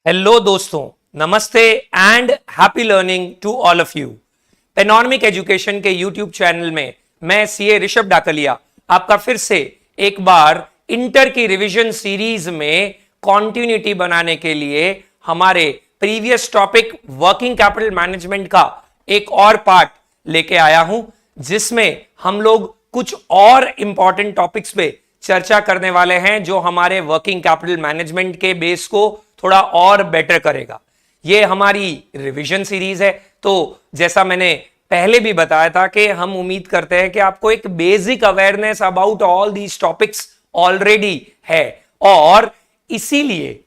Hello दोस्तों, नमस्ते and happy learning to all of you. Panoramic education के यूट्यूब चैनल में मैं सीए ऋषभ डाकलिया आपका फिर से एक बार इंटर की रिवीजन सीरीज में कॉन्टिन्यूटी बनाने के लिए हमारे previous topic working capital management का एक और पार्ट लेके आया हूं, जिसमें हम लोग कुछ और इंपॉर्टेंट टॉपिक्स पे चर्चा करने वाले हैं जो हमारे वर्किंग कैपिटल मैनेजमेंट के बेस को थोड़ा और बेटर करेगा। ये हमारी रिवीजन सीरीज है, तो जैसा मैंने पहले भी बताया था कि हम उम्मीद करते हैं कि आपको एक basic awareness about all these topics already है, और इसीलिए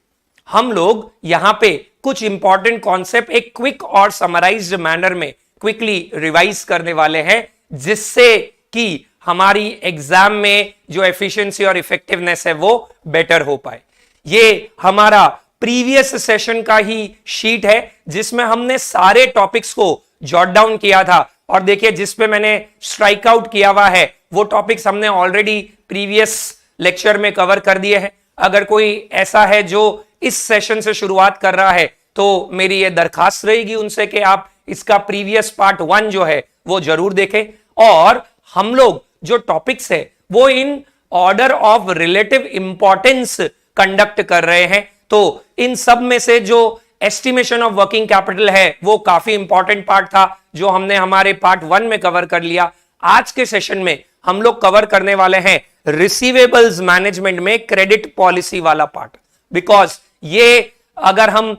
हम लोग यहां पे कुछ इंपॉर्टेंट कॉन्सेप्ट एक क्विक और समराइज्ड मैनर में क्विकली रिवाइज करने वाले हैं, जिससे कि हमारी एग्जाम में जो एफिशिएंसी और इफेक्टिवनेस है वो बेटर हो पाए। ये हमारा प्रीवियस सेशन का ही शीट है जिसमें हमने सारे टॉपिक्स को जॉट डाउन किया था, और देखिए जिस पे मैंने स्ट्राइक आउट किया हुआ है वो टॉपिक्स हमने ऑलरेडी प्रीवियस लेक्चर में कवर कर दिए हैं। अगर कोई ऐसा है जो इस सेशन से शुरुआत कर रहा है तो मेरी ये दरखास्त रहेगी उनसे कि आप इसका प्रीवियस पार्ट 1 जो है वो जरूर देखें। और हम लोग जो टॉपिक्स है वो in order of relative importance conduct कर रहे हैं, तो इन सब में से जो एस्टिमेशन ऑफ वर्किंग कैपिटल है वो काफी इंपॉर्टेंट पार्ट था जो हमने हमारे पार्ट 1 में कवर कर लिया। आज के सेशन में हम लोग कवर करने वाले हैं रिसीवेबल्स मैनेजमेंट में क्रेडिट पॉलिसी वाला पार्ट, बिकॉज ये अगर हम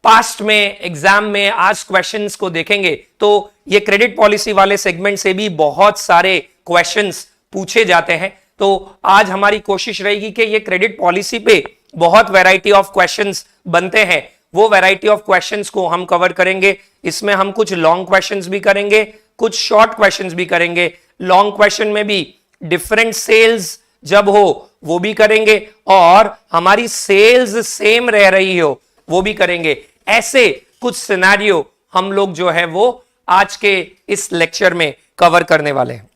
पास्ट में एग्जाम में आज क्वेश्चंस को देखेंगे तो ये क्रेडिट पॉलिसी वाले सेगमेंट से भी बहुत सारे क्वेश्चंस पूछे जाते हैं। तो आज हमारी कोशिश रहेगी कि ये क्रेडिट पॉलिसी पे बहुत वैरायटी ऑफ क्वेश्चंस बनते हैं, वो वैरायटी ऑफ क्वेश्चंस को हम कवर करेंगे। इसमें हम कुछ लॉन्ग क्वेश्चंस भी करेंगे, कुछ शॉर्ट क्वेश्चंस भी करेंगे। लॉन्ग क्वेश्चन में भी डिफरेंट सेल्स जब हो वो भी करेंगे, और हमारी सेल्स सेम रह रही हो वो भी करेंगे। ऐसे कुछ सिनेरियो हम लोग जो है वो आज के इस लेक्चर में कवर करने वाले हैं।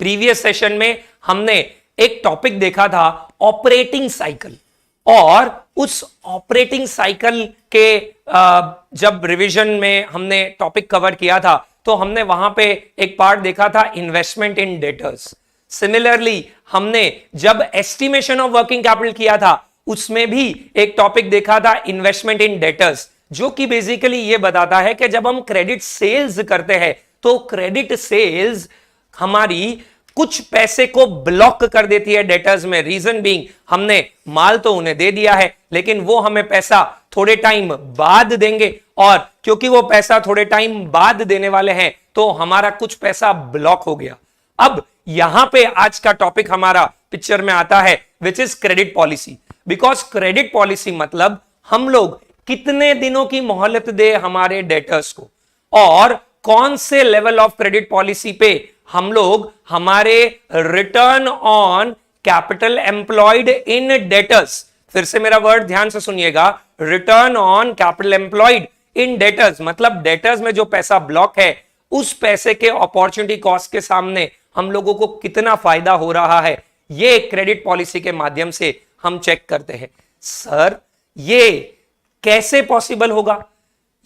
प्रीवियस सेशन में हमने एक टॉपिक देखा था ऑपरेटिंग साइकिल, और उस ऑपरेटिंग साइकिल के जब रिवीजन में हमने टॉपिक कवर किया था तो हमने वहां पे एक पार्ट देखा था इन्वेस्टमेंट इन डेटर्स। सिमिलरली हमने जब एस्टिमेशन ऑफ वर्किंग कैपिटल किया था उसमें भी एक टॉपिक देखा था इन्वेस्टमेंट इन डेटर्स, जो कि बेसिकली ये बताता है कि जब हम क्रेडिट सेल्स करते हैं तो क्रेडिट सेल्स हमारी कुछ पैसे को ब्लॉक कर देती है डेटर्स में। रीजन बीइंग हमने माल तो उन्हें दे दिया है लेकिन वो हमें पैसा थोड़े टाइम बाद देंगे, और क्योंकि वो पैसा थोड़े टाइम बाद देने वाले हैं तो हमारा कुछ पैसा ब्लॉक हो गया। अब यहां पे आज का टॉपिक हमारा पिक्चर में आता है which is credit policy, because credit policy मतलब हम लोग कितने दिनों की मोहलत दे हमारे डेटर्स को, और कौन से लेवल ऑफ क्रेडिट पॉलिसी पे हम लोग हमारे return on capital employed in debtors, फिर से मेरा वर्ड ध्यान से सुनिएगा, return on capital employed in debtors मतलब डेटर्स में जो पैसा ब्लॉक है उस पैसे के अपॉर्चुनिटी कॉस्ट के सामने हम लोगों को कितना फायदा हो रहा है, ये क्रेडिट पॉलिसी के माध्यम से हम चेक करते हैं। सर ये कैसे पॉसिबल होगा?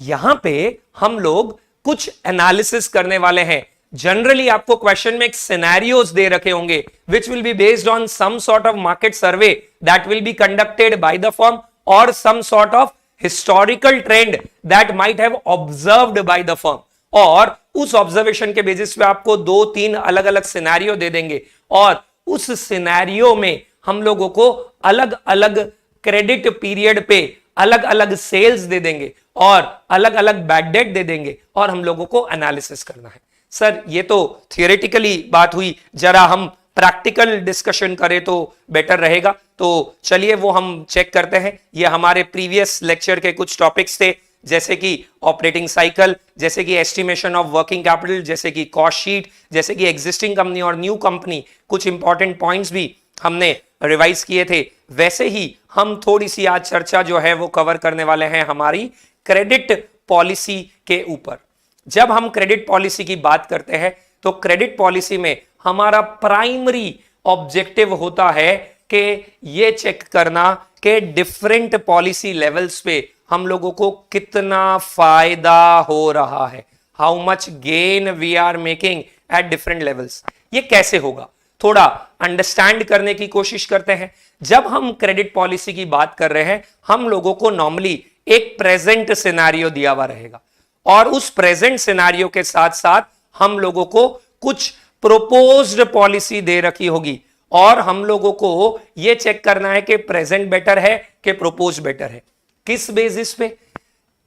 यहां पे हम लोग कुछ एनालिसिस करने वाले हैं। जनरली आपको क्वेश्चन में एक सिनेरियोस दे रखे होंगे which will be based on some sort of market survey that will be conducted by the firm or some sort of historical trend that might have observed by the firm, और उस observation के basis पे आपको 2-3 अलग अलग scenario दे देंगे, और उस सिनेरियो में हम लोगों को अलग अलग क्रेडिट पीरियड पे अलग अलग सेल्स दे देंगे और अलग अलग बैड डेट दे देंगे, और हम लोगों को एनालिसिस करना है। सर ये तो थियोरेटिकली बात हुई, जरा हम प्रैक्टिकल डिस्कशन करें तो बेटर रहेगा। तो चलिए वो हम चेक करते हैं। ये हमारे प्रीवियस लेक्चर के कुछ टॉपिक्स थे, जैसे कि ऑपरेटिंग साइकिल, जैसे कि एस्टिमेशन ऑफ वर्किंग कैपिटल, जैसे कि कॉस्ट शीट, जैसे कि एग्जिस्टिंग कंपनी और न्यू कंपनी, कुछ इंपॉर्टेंट पॉइंट्स भी हमने रिवाइज किए थे। वैसे ही हम थोड़ी सी आज चर्चा जो है वो कवर करने वाले हैं हमारी क्रेडिट पॉलिसी के ऊपर। जब हम क्रेडिट पॉलिसी की बात करते हैं तो क्रेडिट पॉलिसी में हमारा प्राइमरी ऑब्जेक्टिव होता है कि ये चेक करना कि डिफरेंट पॉलिसी लेवल्स पे हम लोगों को कितना फायदा हो रहा है, how much gain we are making at different levels. ये कैसे होगा, थोड़ा अंडरस्टैंड करने की कोशिश करते हैं। जब हम क्रेडिट पॉलिसी की बात कर रहे हैं, हम लोगों को नॉर्मली एक प्रेजेंट सिनेरियो दिया हुआ रहेगा और उस प्रेजेंट सिनेरियो के साथ साथ हम लोगों को कुछ प्रोपोज्ड पॉलिसी दे रखी होगी और हम लोगों को यह चेक करना है कि प्रेजेंट बेटर है कि प्रोपोज बेटर है। किस बेसिस पे?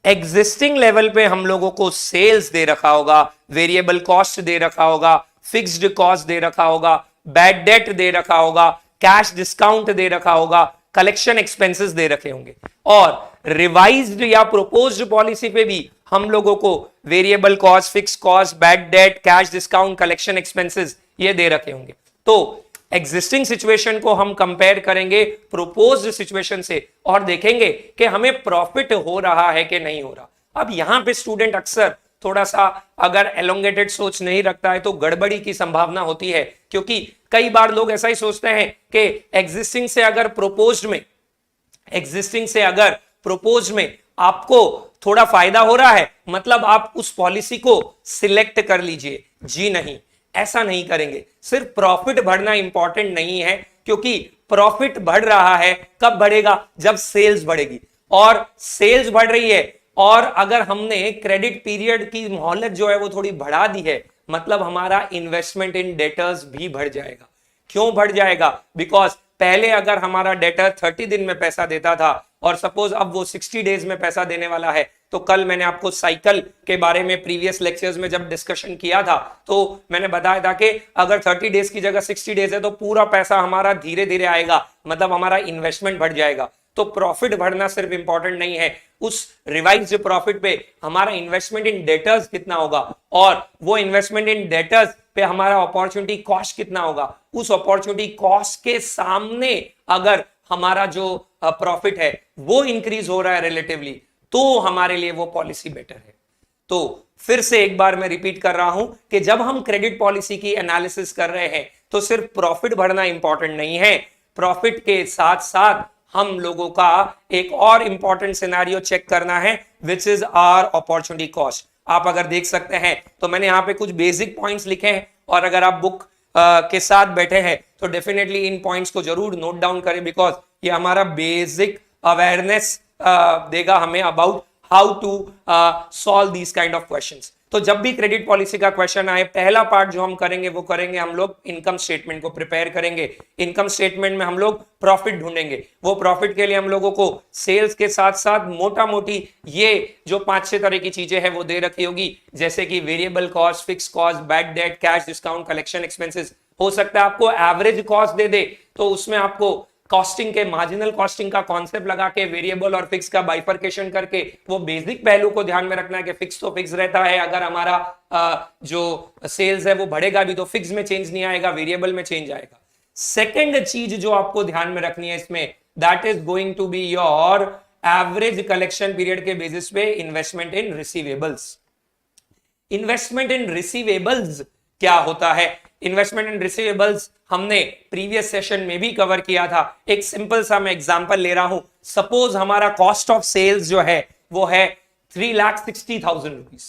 एग्जिस्टिंग लेवल पे हम लोगों को सेल्स दे रखा होगा, वेरिएबल कॉस्ट दे रखा होगा, फिक्स्ड कॉस्ट दे रखा होगा, बैड डेट दे रखा होगा, कैश डिस्काउंट दे रखा होगा, कलेक्शन एक्सपेंसेस दे रखे होंगे। और रिवाइज्ड या प्रोपोज्ड पॉलिसी पे भी हम लोगों को variable cost, fix cost, bad date, cash discount, collection expenses ये दे रखे होंगे। तो एग्जिस्टिंग सिचुएशन को हम कंपेयर करेंगे प्रोपोज्ड सिचुएशन से और देखेंगे कि हमें प्रॉफिट हो रहा है कि नहीं हो रहा। अब यहां पे स्टूडेंट अक्सर थोड़ा सा अगर एलोंगेटेड सोच नहीं रखता है तो गड़बड़ी की संभावना होती है, क्योंकि कई बार लोग ऐसा ही सोचते हैं कि एग्जिस्टिंग से अगर प्रोपोज में आपको थोड़ा फायदा हो रहा है मतलब आप उस पॉलिसी को सिलेक्ट कर लीजिए। जी नहीं, ऐसा नहीं करेंगे। सिर्फ प्रॉफिट बढ़ना इंपॉर्टेंट नहीं है, क्योंकि प्रॉफिट बढ़ रहा है कब बढ़ेगा? जब सेल्स बढ़ेगी, और सेल्स बढ़ रही है और अगर हमने क्रेडिट पीरियड की मोहलत जो है वो थोड़ी बढ़ा दी है, मतलब हमारा इन्वेस्टमेंट इन डेटर्स भी बढ़ जाएगा। क्यों बढ़ जाएगा? बिकॉज पहले अगर हमारा डेटर 30 दिन में पैसा देता था और सपोज अब वो 60 डेज में पैसा देने वाला है, तो कल मैंने आपको साइकिल के बारे में प्रीवियस लेक्चर्स में जब डिस्कशन किया था तो मैंने बताया था कि अगर 30 डेज की जगह 60 डेज है तो पूरा पैसा हमारा धीरे धीरे आएगा, मतलब हमारा इन्वेस्टमेंट बढ़ जाएगा। तो प्रॉफिट बढ़ना सिर्फ इंपॉर्टेंट नहीं है, उस रिवाइज्ड प्रॉफिट पे हमारा इन्वेस्टमेंट इन डेटर्स कितना होगा और वो इन्वेस्टमेंट इन डेटर्स पे हमारा अपॉर्चुनिटी कॉस्ट कितना होगा, उस अपॉर्चुनिटी कॉस्ट के सामने अगर हमारा जो प्रॉफिट है वो इंक्रीज हो रहा है रिलेटिवली, तो हमारे लिए वो पॉलिसी बेटर है। तो फिर से एक बार मैं रिपीट कर रहा हूं कि जब हम क्रेडिट पॉलिसी की एनालिसिस कर रहे हैं तो सिर्फ प्रॉफिट बढ़ना इंपॉर्टेंट नहीं है, प्रॉफिट के साथ साथ हम लोगों का एक और इंपॉर्टेंट सिनेरियो चेक करना है, which is our opportunity cost. आप अगर देख सकते हैं तो मैंने यहां पे कुछ बेसिक पॉइंट्स लिखे हैं और अगर आप बुक के साथ बैठे हैं तो डेफिनेटली इन पॉइंट्स को जरूर नोट डाउन करें, बिकॉज ये हमारा बेसिक अवेयरनेस देगा हमें about how to solve these kind of questions. तो जब भी क्रेडिट पॉलिसी का क्वेश्चन आए, पहला पार्ट जो हम करेंगे वो करेंगे हम लोग इनकम स्टेटमेंट को प्रिपेयर करेंगे। इनकम स्टेटमेंट में हम लोग प्रॉफिट ढूंढेंगे। वो प्रॉफिट के लिए हम लोगों को सेल्स के साथ साथ मोटा मोटी ये जो 5-6 तरह की चीजें हैं वो दे रखी होगी, जैसे कि variable cost, fix cost, bad date, cash discount, collection expenses. हो सकता है आपको एवरेज कॉस्ट दे दे तो उसमें आपको कॉस्टिंग के मार्जिनल कॉस्टिंग का कॉन्सेप्ट लगा के वेरिएबल और फिक्स का बाइफरकेशन करके वो बेसिक पहलू को ध्यान में रखना है कि फिक्स तो फिक्स रहता है, अगर हमारा जो सेल्स है वो बढ़ेगा भी तो फिक्स में चेंज नहीं आएगा, वेरिएबल में चेंज आएगा। सेकंड चीज जो आपको ध्यान में रखनी है इसमें, that is going to be your average collection period के बेसिस पे investment in receivables. Investment in receivables क्या होता है? इन्वेस्टमेंट इन रिसीवेबल्स हमने प्रीवियस सेशन में भी कवर किया था। एक सिंपल सा मैं एग्जांपल ले रहा हूं। सपोज हमारा कॉस्ट ऑफ सेल्स जो है वो है 3,60,000 रुपीज।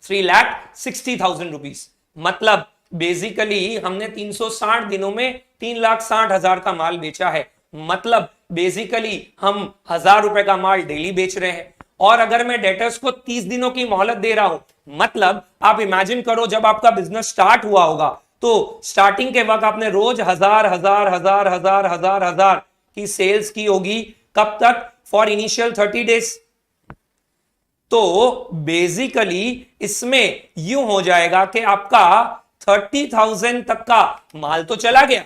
3,60,000 रुपीज मतलब बेसिकली हमने 360 दिनों में 3,60,000 का माल बेचा है, मतलब बेसिकली हम 1,000 रुपए का माल डेली बेच रहे हैं। और अगर मैं डेटर्स को 30 दिनों की मोहलत दे रहा हूं, मतलब आप इमेजिन करो जब आपका बिजनेस स्टार्ट हुआ होगा तो स्टार्टिंग के वक्त आपने रोज 1,000 की सेल्स की होगी। कब तक? For initial 30 days. तो बेसिकली इसमें यूं हो जाएगा कि आपका 30,000 तक का माल तो चला गया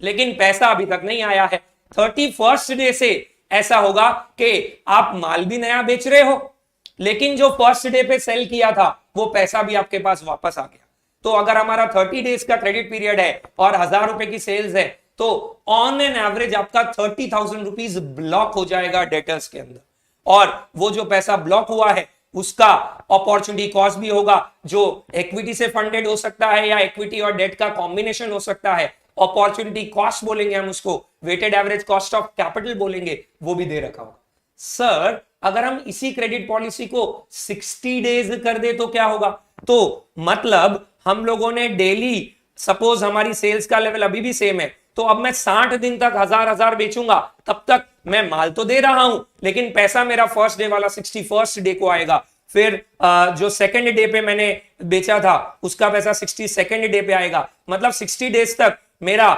लेकिन पैसा अभी तक नहीं आया है। 31st डे से ऐसा होगा कि आप माल भी नया बेच रहे हो लेकिन जो फर्स्ट डे पे सेल किया था वो पैसा भी आपके पास वापस आ गया। तो अगर हमारा 30 डेज का क्रेडिट पीरियड है और 1,000 रुपए की सेल्स है तो ऑन एन एवरेज आपका 30,000 रुपीज ब्लॉक हो जाएगा डेटर्स के अंदर, और वो जो पैसा ब्लॉक हुआ है उसका अपॉर्चुनिटी कॉस्ट भी होगा जो इक्विटी से फंडेड हो सकता है या इक्विटी और डेट का कॉम्बिनेशन हो सकता है। अपॉर्चुनिटी कॉस्ट बोलेंगे हम उसको, weighted average cost of capital बोलेंगे, वो भी दे रखा होगा। सर अगर हम इसी क्रेडिट पॉलिसी को 60 डेज कर दे तो क्या होगा? तो मतलब हम लोगों ने डेली, सपोज हमारी सेल्स का लेवल अभी भी सेम है, तो अब मैं 60 दिन तक हजार बेचूंगा, तब तक मैं माल तो दे रहा हूं लेकिन पैसा मेरा फर्स्ट डे वाला 61st डे को आएगा, फिर जो सेकंड डे पे मैंने बेचा था उसका पैसा 62nd डे पे आएगा। मतलब 60 डेज तक मेरा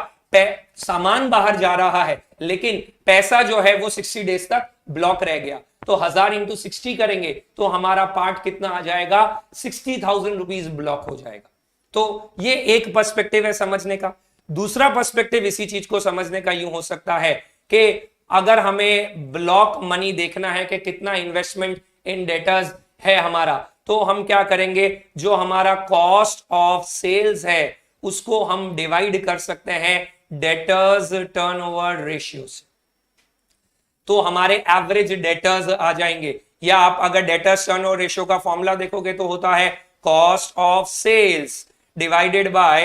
सामान बाहर जा रहा है लेकिन पैसा जो है वो 60 डेज तक ब्लॉक रह गया। तो 1000 इंटू 60 करेंगे तो हमारा पार्ट कितना आ जाएगा? 60,000 रुपीज ब्लॉक हो जाएगा। तो ये एक पर्सपेक्टिव है समझने का। दूसरा पर्सपेक्टिव इसी चीज को समझने का यूं हो सकता है कि अगर हमें ब्लॉक मनी देखना है कि कितना इन्वेस्टमेंट इन डेटर्स है हमारा, तो हम क्या करेंगे? जो हमारा कॉस्ट ऑफ सेल्स है उसको हम डिवाइड कर सकते हैं डेटर्स टर्नओवर रेशियो से, तो हमारे एवरेज डेटर्स आ जाएंगे। या आप अगर डेटर्स टर्नओवर रेशियो का फॉर्मूला देखोगे तो होता है cost of sales divided by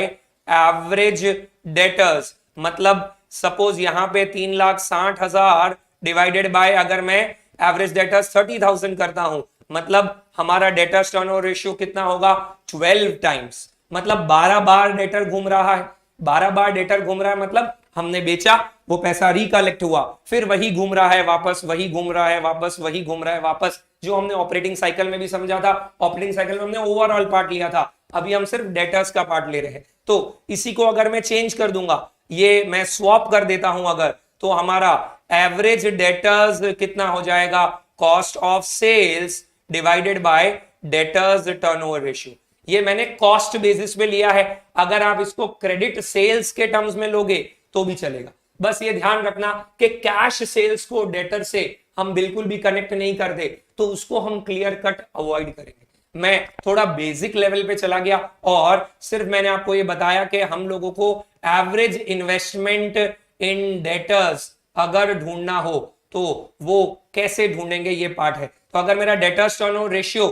average debtors. मतलब सपोज यहां पे 3,60,000 डिवाइडेड बाय, अगर मैं एवरेज डेटर्स 30,000 करता हूं, मतलब हमारा डेटर्स टर्नओवर रेशियो कितना होगा? 12 टाइम्स। मतलब 12 बार डेटर घूम रहा है, 12 बार डेटर घूम रहा है, मतलब हमने बेचा, वो पैसा रिकलेक्ट हुआ, फिर वही घूम रहा है वापस, वही घूम रहा है वापस, वही घूम रहा है वापस, जो हमने ऑपरेटिंग साइकिल में भी समझा था। ऑपरेटिंग साइकिल में हमने ओवरऑल पार्ट लिया था, अभी हम सिर्फ डेटर्स का पार्ट ले रहे हैं। तो इसी को अगर मैं चेंज कर दूंगा, ये मैं स्वैप कर देता हूं अगर, तो हमारा एवरेज डेटर्स कितना हो जाएगा? Cost of sales divided by debtors turnover ratio. ये मैंने कॉस्ट बेसिस पे लिया है, अगर आप इसको क्रेडिट सेल्स के टर्म्स में लोगे तो भी चलेगा। बस ये ध्यान रखना कि कैश सेल्स को डेटर से हम बिल्कुल भी कनेक्ट नहीं कर दे, तो उसको हम क्लियर कट अवॉइड करेंगे। मैं थोड़ा बेसिक लेवल पे चला गया और सिर्फ मैंने आपको ये बताया कि हम लोगों को एवरेज इन्वेस्टमेंट इन डेटर्स अगर ढूंढना हो तो वो कैसे ढूंढेंगे, ये पार्ट है। तो अगर मेरा डेटर्स टर्नओवर रेशियो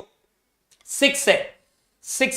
6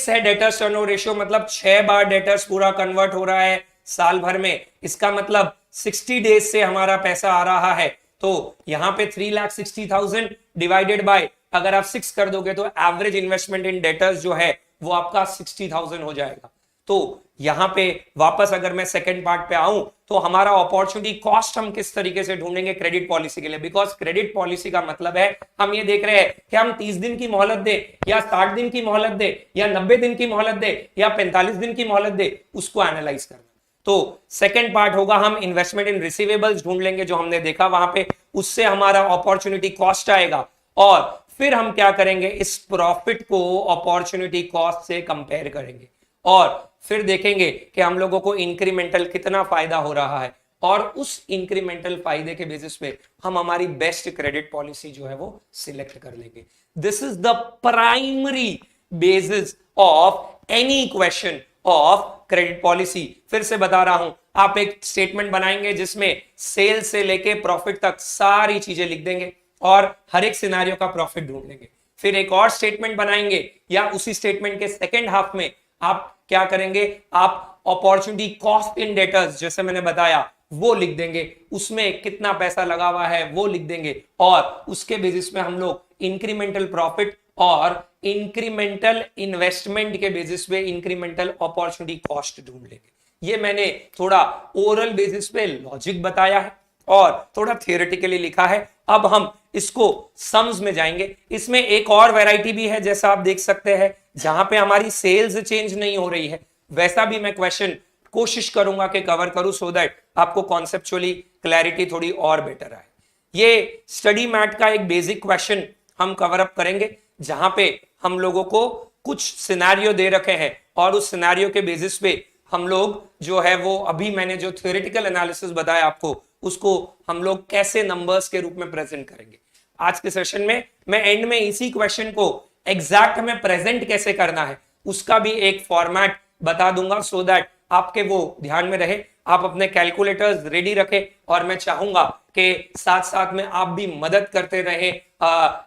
है डेटर्स टर्नओवर रेशियो, मतलब 6 बार डेटर्स पूरा कन्वर्ट हो रहा है साल भर में, इसका मतलब 60 डेज से हमारा पैसा आ रहा है। तो यहां पे 3,60,000 डिवाइडेड बाय, अगर आप 6 कर दोगे तो एवरेज इन्वेस्टमेंट इन डेटर्स जो है वो आपका 60,000 हो जाएगा। तो यहां पे वापस अगर मैं सेकंड पार्ट पे आऊं तो हमारा अपॉर्चुनिटी कॉस्ट हम किस तरीके से ढूंढेंगे क्रेडिट पॉलिसी के लिए? बिकॉज क्रेडिट पॉलिसी का मतलब है हम ये देख रहे हैं कि हम 30 दिन की मोहलत दे या 60 दिन की मोहलत दे या 90 दिन की मोहलत दे या 45 दिन की मोहलत दे, उसको एनालाइज करना। तो सेकंड पार्ट होगा हम इन्वेस्टमेंट इन रिसीवेबल्स ढूंढ लेंगे, जो हमने देखा वहां पे, उससे हमारा अपॉर्चुनिटी कॉस्ट आएगा और फिर हम क्या करेंगे? इस प्रॉफिट को अपॉर्चुनिटी कॉस्ट से कंपेयर करेंगे और फिर देखेंगे कि हम लोगों को इंक्रीमेंटल कितना फायदा हो रहा है और उस इंक्रीमेंटल फायदे के बेसिस पे हम हमारी बेस्ट क्रेडिट पॉलिसी जो है वो सिलेक्ट कर लेंगे। This is the primary basis of any question of credit policy. फिर से बता रहा हूं, आप एक स्टेटमेंट बनाएंगे जिसमें सेल से लेके प्रॉफिट तक सारी चीजें लिख देंगे और हर एक सिनेरियो का प्रॉफिट ढूंढ लेंगे। फिर एक और स्टेटमेंट बनाएंगे या उसी स्टेटमेंट के सेकेंड हाफ में आप क्या करेंगे? आप अपॉर्चुनिटी कॉस्ट इन डेटर्स, जैसे मैंने बताया, वो लिख देंगे, उसमें कितना पैसा लगा हुआ है वो लिख देंगे और उसके बेसिस पे हम लोग इंक्रीमेंटल प्रॉफिट और इंक्रीमेंटल इन्वेस्टमेंट के बेसिस पे इंक्रीमेंटल अपॉर्चुनिटी कॉस्ट ढूंढ लेंगे। ये मैंने थोड़ा ओरल बेसिस पे लॉजिक बताया है और थोड़ा थियोरेटिकली लिखा है। अब हम इसको सम्स में जाएंगे। इसमें एक और वैरायटी भी है, जैसा आप देख सकते हैं, जहां पे हमारी सेल्स चेंज नहीं हो रही है, वैसा भी मैं क्वेश्चन कोशिश करूंगा कि कवर करूं सो दैट आपको कॉन्सेप्चुअली क्लैरिटी थोड़ी और बेटर आए। ये स्टडी मैट का एक बेसिक क्वेश्चन हम कवर अप करेंगे, जहां पे हम लोगों को कुछ सिनेरियो दे रखे हैं और उस सिनेरियो के बेसिस पे हम लोग जो है वो, अभी मैंने जो थ्योरेटिकल एनालिसिस बताया आपको, उसको हम लोग कैसे नंबर्स के रूप में प्रेजेंट करेंगे। आज के सेशन में मैं एंड में इसी क्वेश्चन को एग्जैक्ट में प्रेजेंट कैसे करना है उसका भी एक फॉर्मेट बता दूंगा, सो दैट आपके वो ध्यान में रहे। आप अपने कैलकुलेटर्स रेडी रखें और मैं चाहूंगा कि साथ साथ में आप भी मदद करते रहे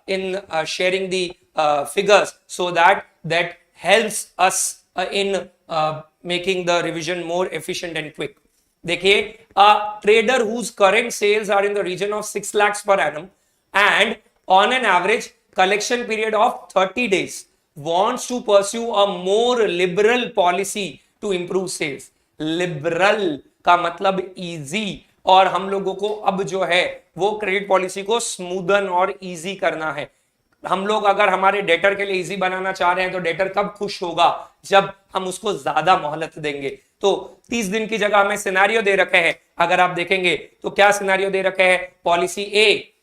in sharing the figures, so that helps us in making the revision more efficient and quick. देखिए, a trader whose current sales are in the region of 6 lakhs per annum and on an average collection period of 30 days wants to pursue a more liberal policy to improve sales. Liberal का मतलब easy, और हम लोगों को अब जो है वो क्रेडिट पॉलिसी को स्मूदन और इजी करना है। हम लोग अगर हमारे डेटर के लिए इजी बनाना चाह रहे हैं तो डेटर कब खुश होगा, जब हम उसको ज्यादा मोहलत देंगे। तो 30 दिन की जगह हमें सिनेरियो दे रखे हैं, अगर आप देखेंगे तो क्या सिनेरियो दे रखे हैं, पॉलिसी ए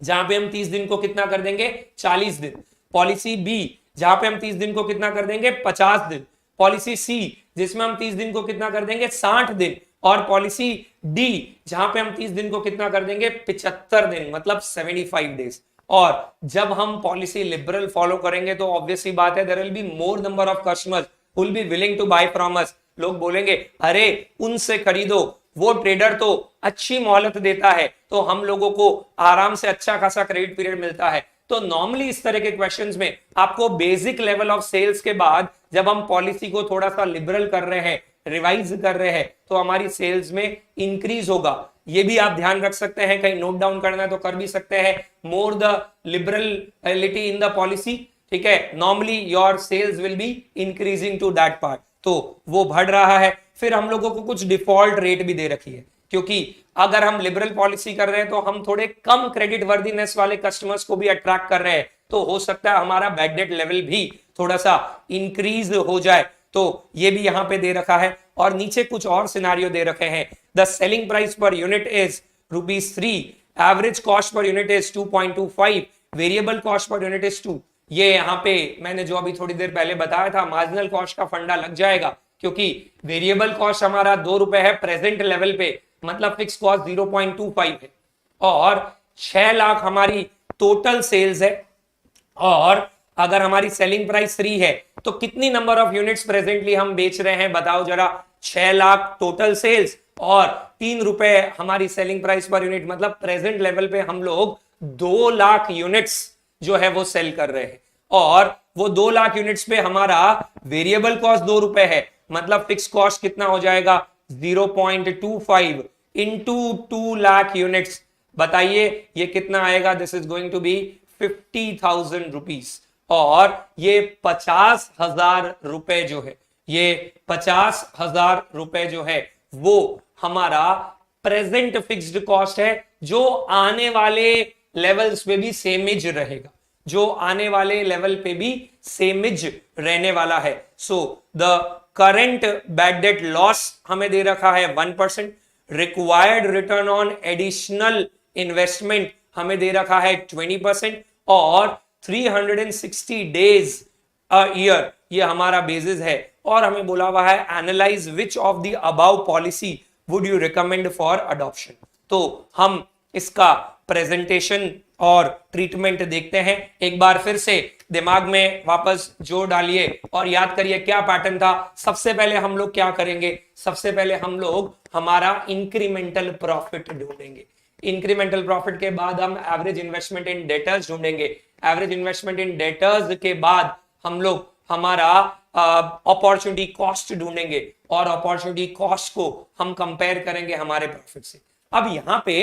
जहां पे हम 30 दिन को कितना कर देंगे, 40 दिन, पॉलिसी बी जहां पे हम 30 दिन को कितना कर देंगे, 50 दिन, पॉलिसी सी जिसमें हम 30 दिन को कितना कर देंगे, 60 दिन, और पॉलिसी डी जहां पे हम 30 दिन को कितना कर देंगे, 75 दिन, मतलब 75 डेज। और जब हम पॉलिसी लिबरल फॉलो करेंगे तो ऑब्वियसली बात है, there will be more number of customers who will be willing to buy from us. लोग बोलेंगे अरे उनसे खरीदो, वो ट्रेडर तो अच्छी मोहलत देता है, तो हम लोगों को आराम से अच्छा खासा क्रेडिट पीरियड मिलता है। तो नॉर्मली इस तरह के क्वेश्चंस में आपको बेसिक लेवल ऑफ सेल्स के बाद जब हम पॉलिसी को थोड़ा सा लिबरल कर रहे हैं, रिवाइज कर रहे हैं, तो हमारी सेल्स में इंक्रीज होगा। ये भी आप ध्यान रख सकते हैं, कहीं नोट डाउन करना है तो कर भी सकते हैं, more the liberality in the policy, ठीक है, normally your sales will be increasing to that part, तो वो बढ़ रहा है। फिर हम लोगों को कुछ डिफॉल्ट रेट भी दे रखी है, क्योंकि अगर हम लिबरल पॉलिसी कर रहे हैं तो हम थोड़े कम क्रेडिट वर्दीनेस वाले कस्टमर्स को भी अट्रैक्ट कर रहे हैं, तो हो सकता है हमारा बैड डेट लेवल भी थोड़ा सा इंक्रीज हो जाए, तो ये भी यहां पे दे रखा है। और नीचे कुछ और सिनेरियो दे रखे हैं, the selling price per unit is ₹3, average cost per unit is 2.25, variable cost per unit is 2। ये यहाँ पे मैंने जो अभी थोड़ी देर पहले बताया था, मार्जिनल कॉस्ट का फंडा लग जाएगा, क्योंकि वेरिएबल कॉस्ट हमारा ₹2 है प्रेजेंट लेवल पे, मतलब फिक्स कॉस्ट 0.25 है, और 6 लाख हमारी टोटल सेल्स है, और अगर हमारी सेलिंग प्राइस 3 है तो कितनी नंबर ऑफ यूनिट्स प्रेजेंटली हम बेच रहे हैं, बताओ जरा। 6 लाख टोटल सेल्स और ₹3 हमारी सेलिंग प्राइस पर यूनिट, मतलब प्रेजेंट लेवल पे हम लोग 2 लाख यूनिट्स जो है वो सेल कर रहे हैं, और वो 2 लाख यूनिट्स पे हमारा वेरिएबल कॉस्ट ₹2 है, मतलब फिक्स कॉस्ट कितना हो जाएगा, 0.25 इंटू 2 लाख यूनिट्स। बताइए ये कितना आएगा, this is going to be 50,000 rupees, और ये 50,000 रुपए जो है, ये 50,000 रुपए जो है वो हमारा प्रेजेंट फिक्स्ड कॉस्ट है, जो आने वाले लेवल्स पे भी सेमिज रहेगा, जो आने वाले लेवल पे भी सेमिज रहने वाला है। So the current bad debt loss हमें दे रखा है 1%, required return on additional investment हमें दे रखा है 20%, और 360 डेज अ ईयर ये हमारा बेसिस है, और हमें बोला हुआ है analyse which of the above policy would you recommend for adoption. तो हम इसका प्रेजेंटेशन और ट्रीटमेंट देखते हैं, एक बार फिर से दिमाग में वापस जोड़ डालिए और याद करिए क्या पैटर्न था। सबसे पहले हम लोग क्या करेंगे, सबसे पहले हम लोग हमारा इंक्रीमेंटल प्रॉफिट ढूंढेंगे, इंक्रीमेंटल प्रॉफिट के बाद हम एवरेज इन्वेस्टमेंट इन डेटर्स ढूंढेंगे, एवरेज इन्वेस्टमेंट इन डेटर्स के बाद हम लोग हमारा अपॉर्चुनिटी कॉस्ट ढूंढेंगे, और अपॉर्चुनिटी कॉस्ट को हम कंपेयर करेंगे हमारे प्रॉफिट से। अब यहां पे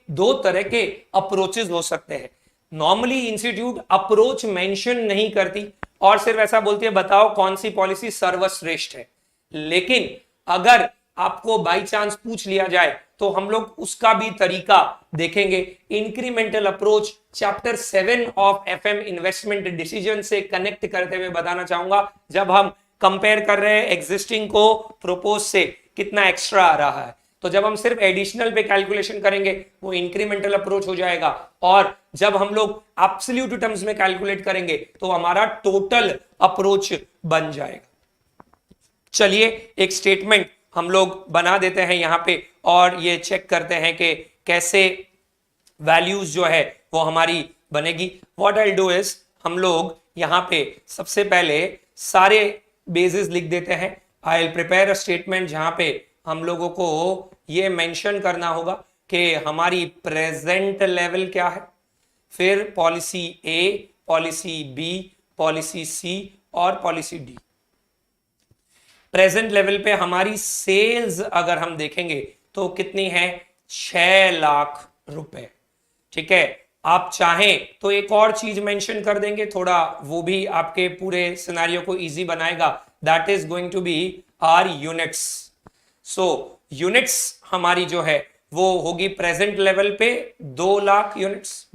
दो तरह के अप्रोचेस हो सकते हैं। नॉर्मली इंस्टीट्यूट अप्रोच मेंशन नहीं करती और सिर्फ ऐसा बोलती है बताओ कौन सी पॉलिसी सर्वश्रेष्ठ है, लेकिन अगर आपको बाई चांस पूछ लिया जाए तो हम लोग उसका भी तरीका देखेंगे। Incremental approach chapter 7 of FM investment decision से कनेक्ट करते हुए बताना चाहूंगा, जब हम कंपेयर कर रहे हैं एग्जिस्टिंग को प्रोपोज से कितना एक्स्ट्रा आ रहा है, तो जब हम सिर्फ एडिशनल पे कैलकुलेशन करेंगे वो इंक्रीमेंटल अप्रोच हो जाएगा, और जब हम लोग एब्सोल्यूट टर्म्स में कैलकुलेट करेंगे तो हमारा टोटल अप्रोच बन जाएगा। चलिए एक स्टेटमेंट हम लोग बना देते हैं यहां पे, और ये चेक करते हैं कि कैसे वैल्यूज जो है वो हमारी बनेगी। व्हाट आई डू इज, हम लोग यहां पे सबसे पहले सारे बेसिस लिख देते हैं। I will prepare a statement जहां पे हम लोगों को ये मेंशन करना होगा कि हमारी प्रेजेंट लेवल क्या है, फिर policy A, policy B, policy सी और पॉलिसी डी। प्रेजेंट लेवल पे हमारी सेल्स अगर हम देखेंगे तो कितनी है, 6 लाख रुपए। ठीक है, आप चाहें तो एक और चीज मेंशन कर देंगे, थोड़ा वो भी आपके पूरे सिनेरियो को इजी बनाएगा, that is going to be our units. So units हमारी जो है वो होगी प्रेजेंट लेवल पे 2 लाख यूनिट्स।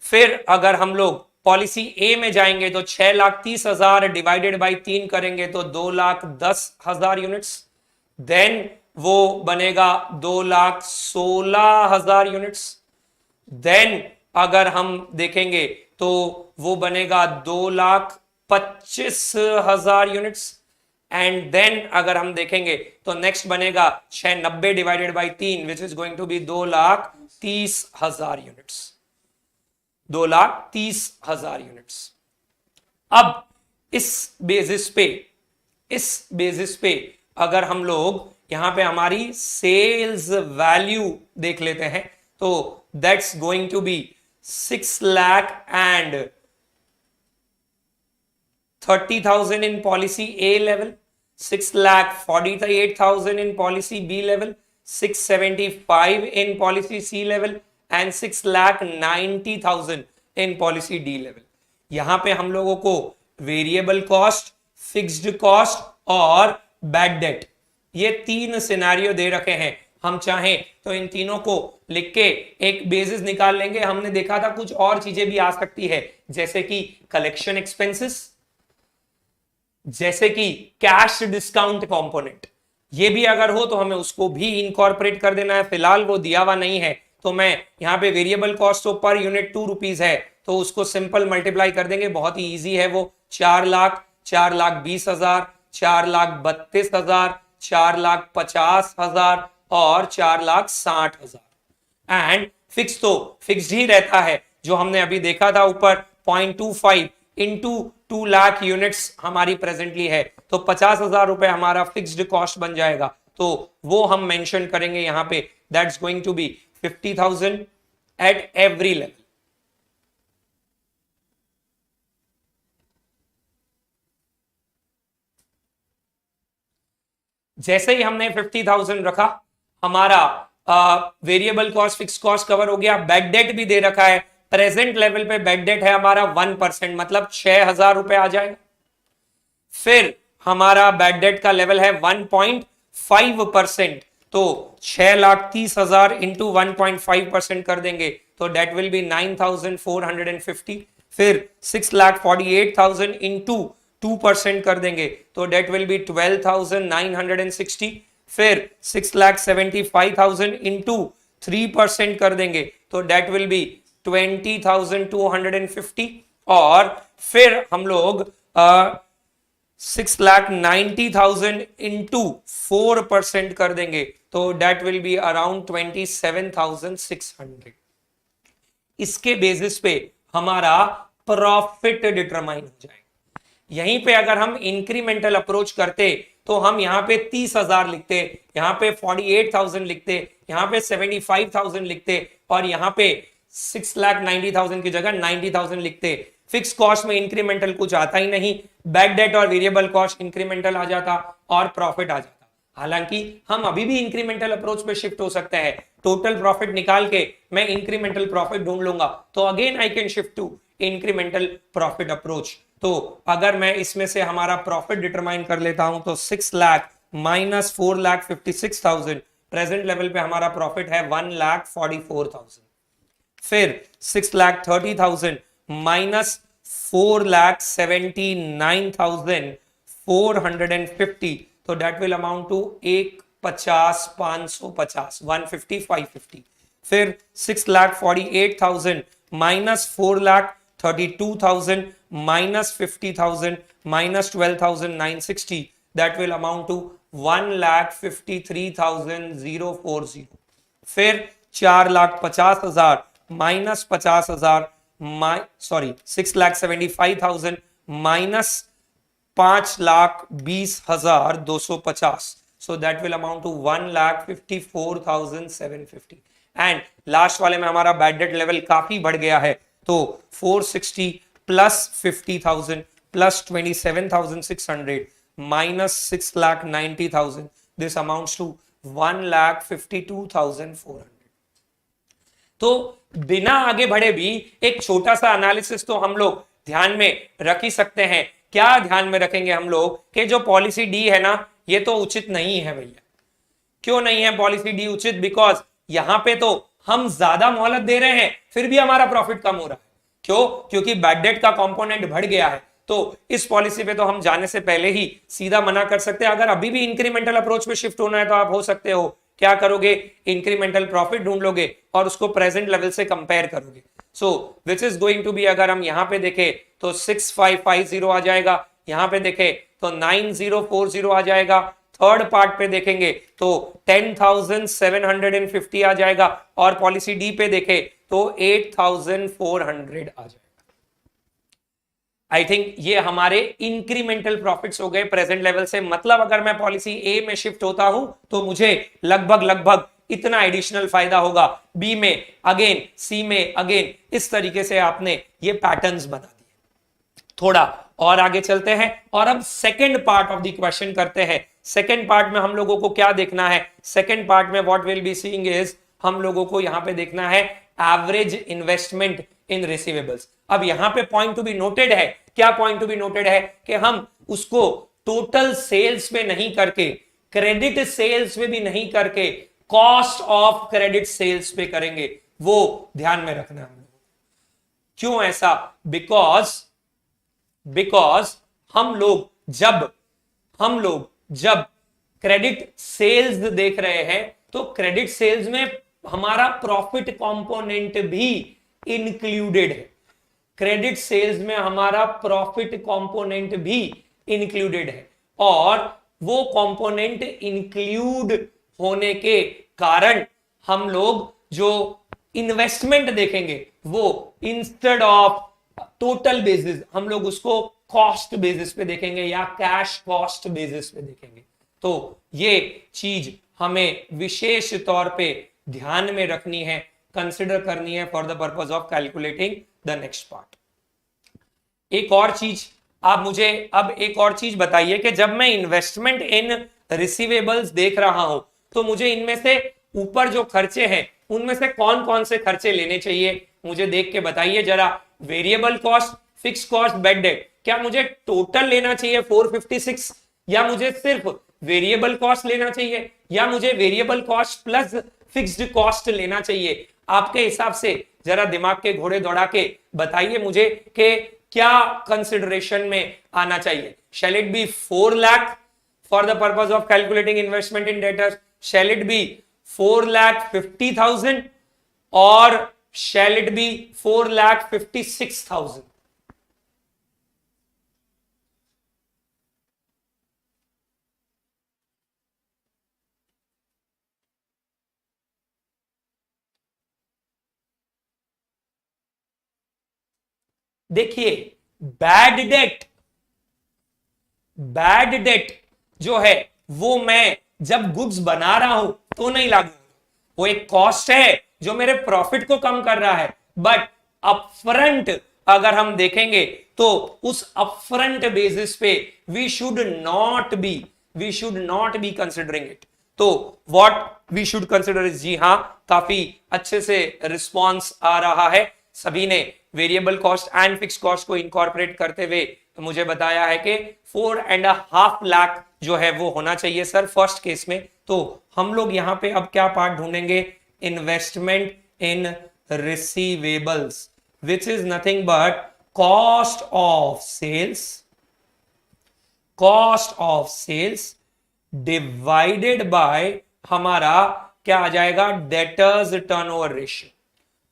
फिर अगर हम लोग पॉलिसी ए में जाएंगे तो 6,30,000 डिवाइडेड बाई 3 करेंगे तो 2,10,000 यूनिट्स। देन वो बनेगा 2,16,000 यूनिट्स। देन अगर हम देखेंगे तो वो बनेगा 2,25,000 यूनिट्स। एंड देन अगर हम देखेंगे तो नेक्स्ट बनेगा 690 divided by 3 which is going to be 2,30,000 units. 2,30,000 units. अब इस बेसिस पे अगर हम लोग यहां पे हमारी सेल्स वैल्यू देख लेते हैं तो that's going to be 6,30,000 in policy A level, 6,48,000 in policy B level, 675 in policy C level and 6,90,000 in policy D level। यहां पे हम लोगों को वेरिएबल कॉस्ट, फिक्स्ड कॉस्ट और बैड डेट, ये 3 सिनेरियो दे रखे हैं। हम चाहें तो इन तीनों को लिख के एक बेसिस निकाल लेंगे। हमने देखा था कुछ और चीजें भी आ सकती है, जैसे कि कलेक्शन एक्सपेंसेस, जैसे कि कैश डिस्काउंट कंपोनेंट, ये भी अगर हो तो हमें उसको भी इनकॉर्पोरेट कर देना है। फिलहाल वो दिया हुआ नहीं है तो मैं यहाँ पे वेरिएबल कॉस्ट तो पर यूनिट 2 रुपीज है तो उसको सिंपल मल्टीप्लाई कर देंगे, बहुत ही इजी है वो। 4 लाख, 4,20,000, 4,32,000, 4,50,000 और 4,60,000। एंड फिक्स तो फिक्स ही रहता है, जो हमने अभी देखा था ऊपर 0.25 इंटू 2 लाख यूनिट्स हमारी प्रेजेंटली है, तो 50,000 रुपए हमारा फिक्स्ड कॉस्ट बन जाएगा। तो वो हम मेंशन करेंगे यहां पे, that's going to be 50,000 at every level. जैसे ही हमने 50,000 रखा, हमारा variable cost, fix cost cover हो गया। बैड डेट भी दे रखा है, प्रेजेंट लेवल पे बैड डेट है हमारा 1%, मतलब 6,000 रुपए आ जाएगा। फिर हमारा बैड डेट का लेवल है 1.5%, तो 6,30,000 इंटू 1.5% कर देंगे तो डेट विल बी 9,450। फिर 6,48,000 इंटू 2% कर देंगे तो डेट विल बी 12,960। फिर 6,75,000 इंटू 3% कर देंगे तो डेट विल बी 20,250। और फिर हम लोग 6,90,000 इंटू 4% कर देंगे तो डेट विल बी अराउंड 27,600। इसके बेसिस पे हमारा प्रॉफिट डिटरमाइन हो जाएगा। यहीं पे अगर हम इंक्रीमेंटल अप्रोच करते तो हम यहां पे 30,000 लिखते, यहां पे 48,000 लिखते, यहां पे 75,000 लिखते और यहां पे 6,90,000 की जगह 90,000 लिखते। फिक्स कॉस्ट में इंक्रीमेंटल कुछ आता ही नहीं, बैड डेट और वेरिएबल कॉस्ट इंक्रीमेंटल आ जाता और प्रॉफिट आ जाता। हालांकि हम अभी भी इंक्रीमेंटल अप्रोच पे शिफ्ट हो सकते हैं। टोटल प्रॉफिट निकाल के मैं इंक्रीमेंटल प्रॉफिट ढूंढ लूंगा तो again I can shift to incremental profit approach. तो अगर मैं इसमें से हमारा प्रॉफिट डिटरमाइन कर लेता हूं तो 6 लाख माइनस 4,56,000, प्रेजेंट लेवल पे हमारा प्रॉफिट है 1,44,000। फिर 6,30,000 माइनस 4,79,450, तो डेट विल अमाउंट टू 1,50,550, 150,550। फिर 6,48,000 minus 4,32,000 minus 50,000 minus 12,960, that will amount to 1,53,040। फिर 4,50,000 minus 50,000 6,75,000 minus 5,20,250, so that will amount to 1,54,750। And last वाले में हमारा बैड डेट लेवल काफी बढ़ गया है, तो 460 plus 50,000 plus 27,600 minus 6,90,000. This amounts to 1,52,400. तो बिना आगे बढ़े भी एक छोटा सा एनालिसिस तो हम लोग ध्यान में रख ही सकते हैं। क्या ध्यान में रखेंगे हम लोग कि जो पॉलिसी डी है ना, ये तो उचित नहीं है भैया। क्यों नहीं है पॉलिसी डी उचित? बिकॉज यहां पे तो हम ज्यादा मोहलत दे रहे हैं, फिर भी हमारा प्रॉफिट कम हो रहा है। क्यों? क्योंकि बैड डेट का कंपोनेंट बढ़ गया है। तो इस पॉलिसी पे तो हम जाने से पहले ही सीधा मना कर सकते हैं। अगर अभी भी इंक्रीमेंटल अप्रोच पे शिफ्ट होना है तो आप हो सकते हो क्या करोगे, इंक्रीमेंटल प्रॉफिट ढूंढ लोगे और उसको प्रेजेंट लेवल से कंपेयर करोगे। So which is going to be, अगर हम यहां पे देखें तो 6550 आ जाएगा, यहां पे देखें तो 9040 आ जाएगा, थर्ड पार्ट पे देखेंगे तो 10,750 आ जाएगा, और पॉलिसी डी पे देखे तो 8,400 आ जाएगा। आई थिंक ये हमारे इंक्रीमेंटल प्रॉफिट्स हो गए प्रेजेंट लेवल से। मतलब अगर मैं पॉलिसी ए में शिफ्ट होता हूं तो मुझे लगभग इतना एडिशनल फायदा होगा, बी में अगेन, सी में अगेन। इस तरीके से आपने ये पैटर्न्स बना दिए। थोड़ा और आगे चलते हैं और अब second part of the question करते हैं। सेकेंड पार्ट में हम लोगों को क्या देखना है? सेकेंड पार्ट में what will be seeing is, हम लोगों को यहां पे देखना है एवरेज इन्वेस्टमेंट इन रिसीवेबल्स। अब यहां पे पॉइंट टू बी नोटेड है, क्या पॉइंट टू बी नोटेड है कि हम उसको टोटल सेल्स में नहीं करके, क्रेडिट सेल्स में भी नहीं करके, कॉस्ट ऑफ क्रेडिट सेल्स पे करेंगे। वो ध्यान में रखना है। क्यों ऐसा? बिकॉज हम लोग जब क्रेडिट सेल्स देख रहे हैं तो क्रेडिट सेल्स में हमारा प्रॉफिट कंपोनेंट भी इंक्लूडेड है। क्रेडिट सेल्स में हमारा प्रॉफिट कंपोनेंट भी इंक्लूडेड है, और वो कंपोनेंट इंक्लूड होने के कारण हम लोग जो इन्वेस्टमेंट देखेंगे वो इंस्टेड ऑफ टोटल बेसिस हम लोग उसको कॉस्ट बेसिस पे देखेंगे या कैश कॉस्ट बेसिस पे देखेंगे। तो ये चीज हमें विशेष तौर पे ध्यान में रखनी है, कंसिडर करनी है for the purpose of calculating the next part. एक और चीज आप मुझे अब एक और चीज बताइए कि जब मैं इन्वेस्टमेंट इन रिसीवेबल्स देख रहा हूं तो मुझे इनमें से ऊपर जो खर्चे हैं उनमें से कौन कौन से खर्चे लेने चाहिए, मुझे देख के बताइए जरा। Variable cost, fix cost, bad date, क्या मुझे टोटल लेना चाहिए 456, या मुझे सिर्फ वेरिएबल कॉस्ट लेना चाहिए, या मुझे variable cost plus fixed cost लेना चाहिए? आपके हिसाब से जरा दिमाग के घोड़े दौड़ा के बताइए मुझे कि क्या कंसिडरेशन में आना चाहिए। Shall it be 4 lakh for the purpose of calculating investment in debtors? Shall it be 4,50,000 और shall it be 4,56,000? देखिए बैड डेट जो है वो मैं जब गुड्स बना रहा हूं तो नहीं लागू, वो एक कॉस्ट है जो मेरे प्रॉफिट को कम कर रहा है। बट अपफ्रंट अगर हम देखेंगे तो उस अपफ्रंट बेसिस पे we should not be considering it. तो what we should consider is, जी हां, काफी अच्छे से रिस्पॉन्स आ रहा है। सभी ने variable cost and fix cost को इनकॉर्पोरेट करते हुए तो मुझे बताया है कि 4.5 लाख जो है वो होना चाहिए सर फर्स्ट केस में। तो हम लोग यहां पे अब क्या पार्ट ढूंढेंगे? Investment in receivables, which is nothing but cost of sales divided by हमारा क्या आ जाएगा? Debtors turnover ratio.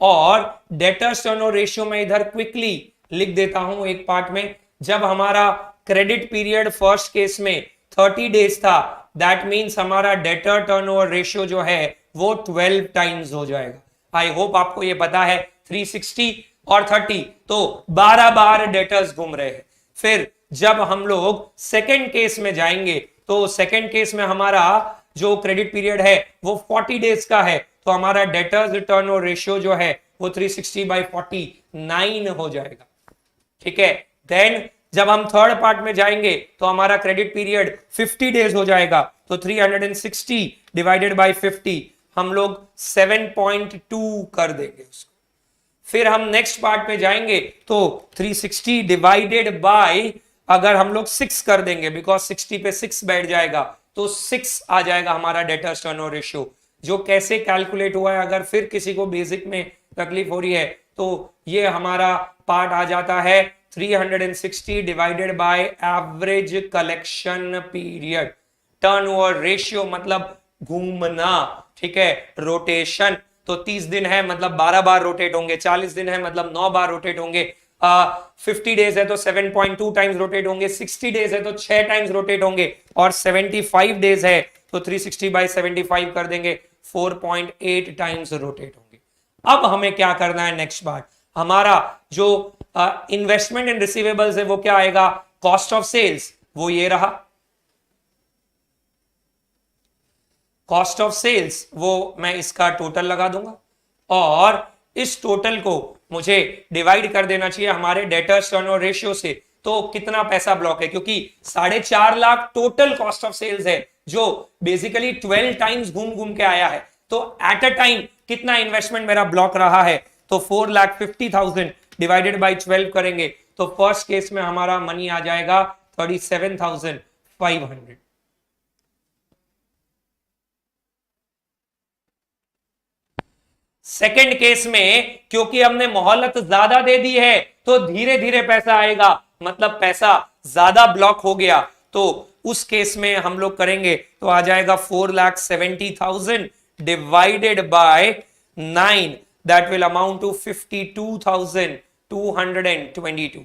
और डेटर्स टर्नओवर रेशियो में इधर क्विकली लिख देता हूं एक पार्ट में। जब हमारा क्रेडिट पीरियड फर्स्ट केस में 30 डेज था, दैट मींस हमारा डेटर टर्नओवर रेशियो जो है वो 12 टाइम्स हो जाएगा। आई होप आपको ये पता है 360 और 30 तो 12 बार डेटर्स घूम रहे हैं। फिर जब हम लोग सेकेंड केस में जाएंगे तो सेकेंड केस में हमारा जो क्रेडिट पीरियड है वो 40 डेज का है, तो हमारा डेटर्स टर्नओवर रेशियो जो है वो 360/49 हो जाएगा। ठीक है, देन जब हम थर्ड पार्ट में जाएंगे तो हमारा क्रेडिट पीरियड 50 डेज हो जाएगा, तो 360 डिवाइडेड बाय 50 हम लोग 7.2 कर देंगे उसको। फिर हम नेक्स्ट पार्ट पे जाएंगे तो 360 डिवाइडेड बाय, अगर हम लोग 6 कर देंगे, बिकॉज 60 पे 6 बैठ जाएगा, तो 6 आ जाएगा हमारा डेटर्स टर्नओवर रेशियो। जो कैसे कैलकुलेट हुआ है, अगर फिर किसी को बेसिक में तकलीफ हो रही है तो ये हमारा पार्ट आ जाता है 360 divided by average collection period. Turnover ratio मतलब घूमना, ठीक है, रोटेशन। तो 30 दिन है मतलब 12 बार रोटेट होंगे, 40 दिन है मतलब 9 बार रोटेट होंगे, 50 डेज है तो 7.2 टाइम्स रोटेट होंगे, 60 डेज है तो 6 टाइम्स रोटेट होंगे, और 75 डेज है तो 360 बाई 75 कर देंगे, 4.8 टाइम्स रोटेट होंगे। अब हमें क्या करना है, नेक्स्ट पार्ट हमारा जो इन्वेस्टमेंट इन रिसीवेबल्स है वो क्या आएगा, कॉस्ट ऑफ सेल्स, वो ये रहा कॉस्ट ऑफ सेल्स, वो मैं इसका टोटल लगा दूंगा, और इस टोटल को मुझे डिवाइड कर देना चाहिए हमारे डेटर्स टर्नओवर रेशियो से। तो कितना पैसा ब्लॉक है, क्योंकि 4.5 lakh total cost of sales है, जो बेसिकली 12 टाइम्स घूम घूम के आया है। तो एट अ टाइम कितना इन्वेस्टमेंट मेरा ब्लॉक रहा है, तो 4,50,000 डिवाइडेड बाई 12 करेंगे तो फर्स्ट केस में हमारा मनी आ जाएगा 37,500। सेकेंड केस में क्योंकि हमने मोहलत ज्यादा दे दी है तो धीरे धीरे पैसा आएगा, मतलब पैसा ज्यादा ब्लॉक हो गया, तो उस केस में हम लोग करेंगे तो आ जाएगा 4,70,000 divided by 9, that will amount to 52,222।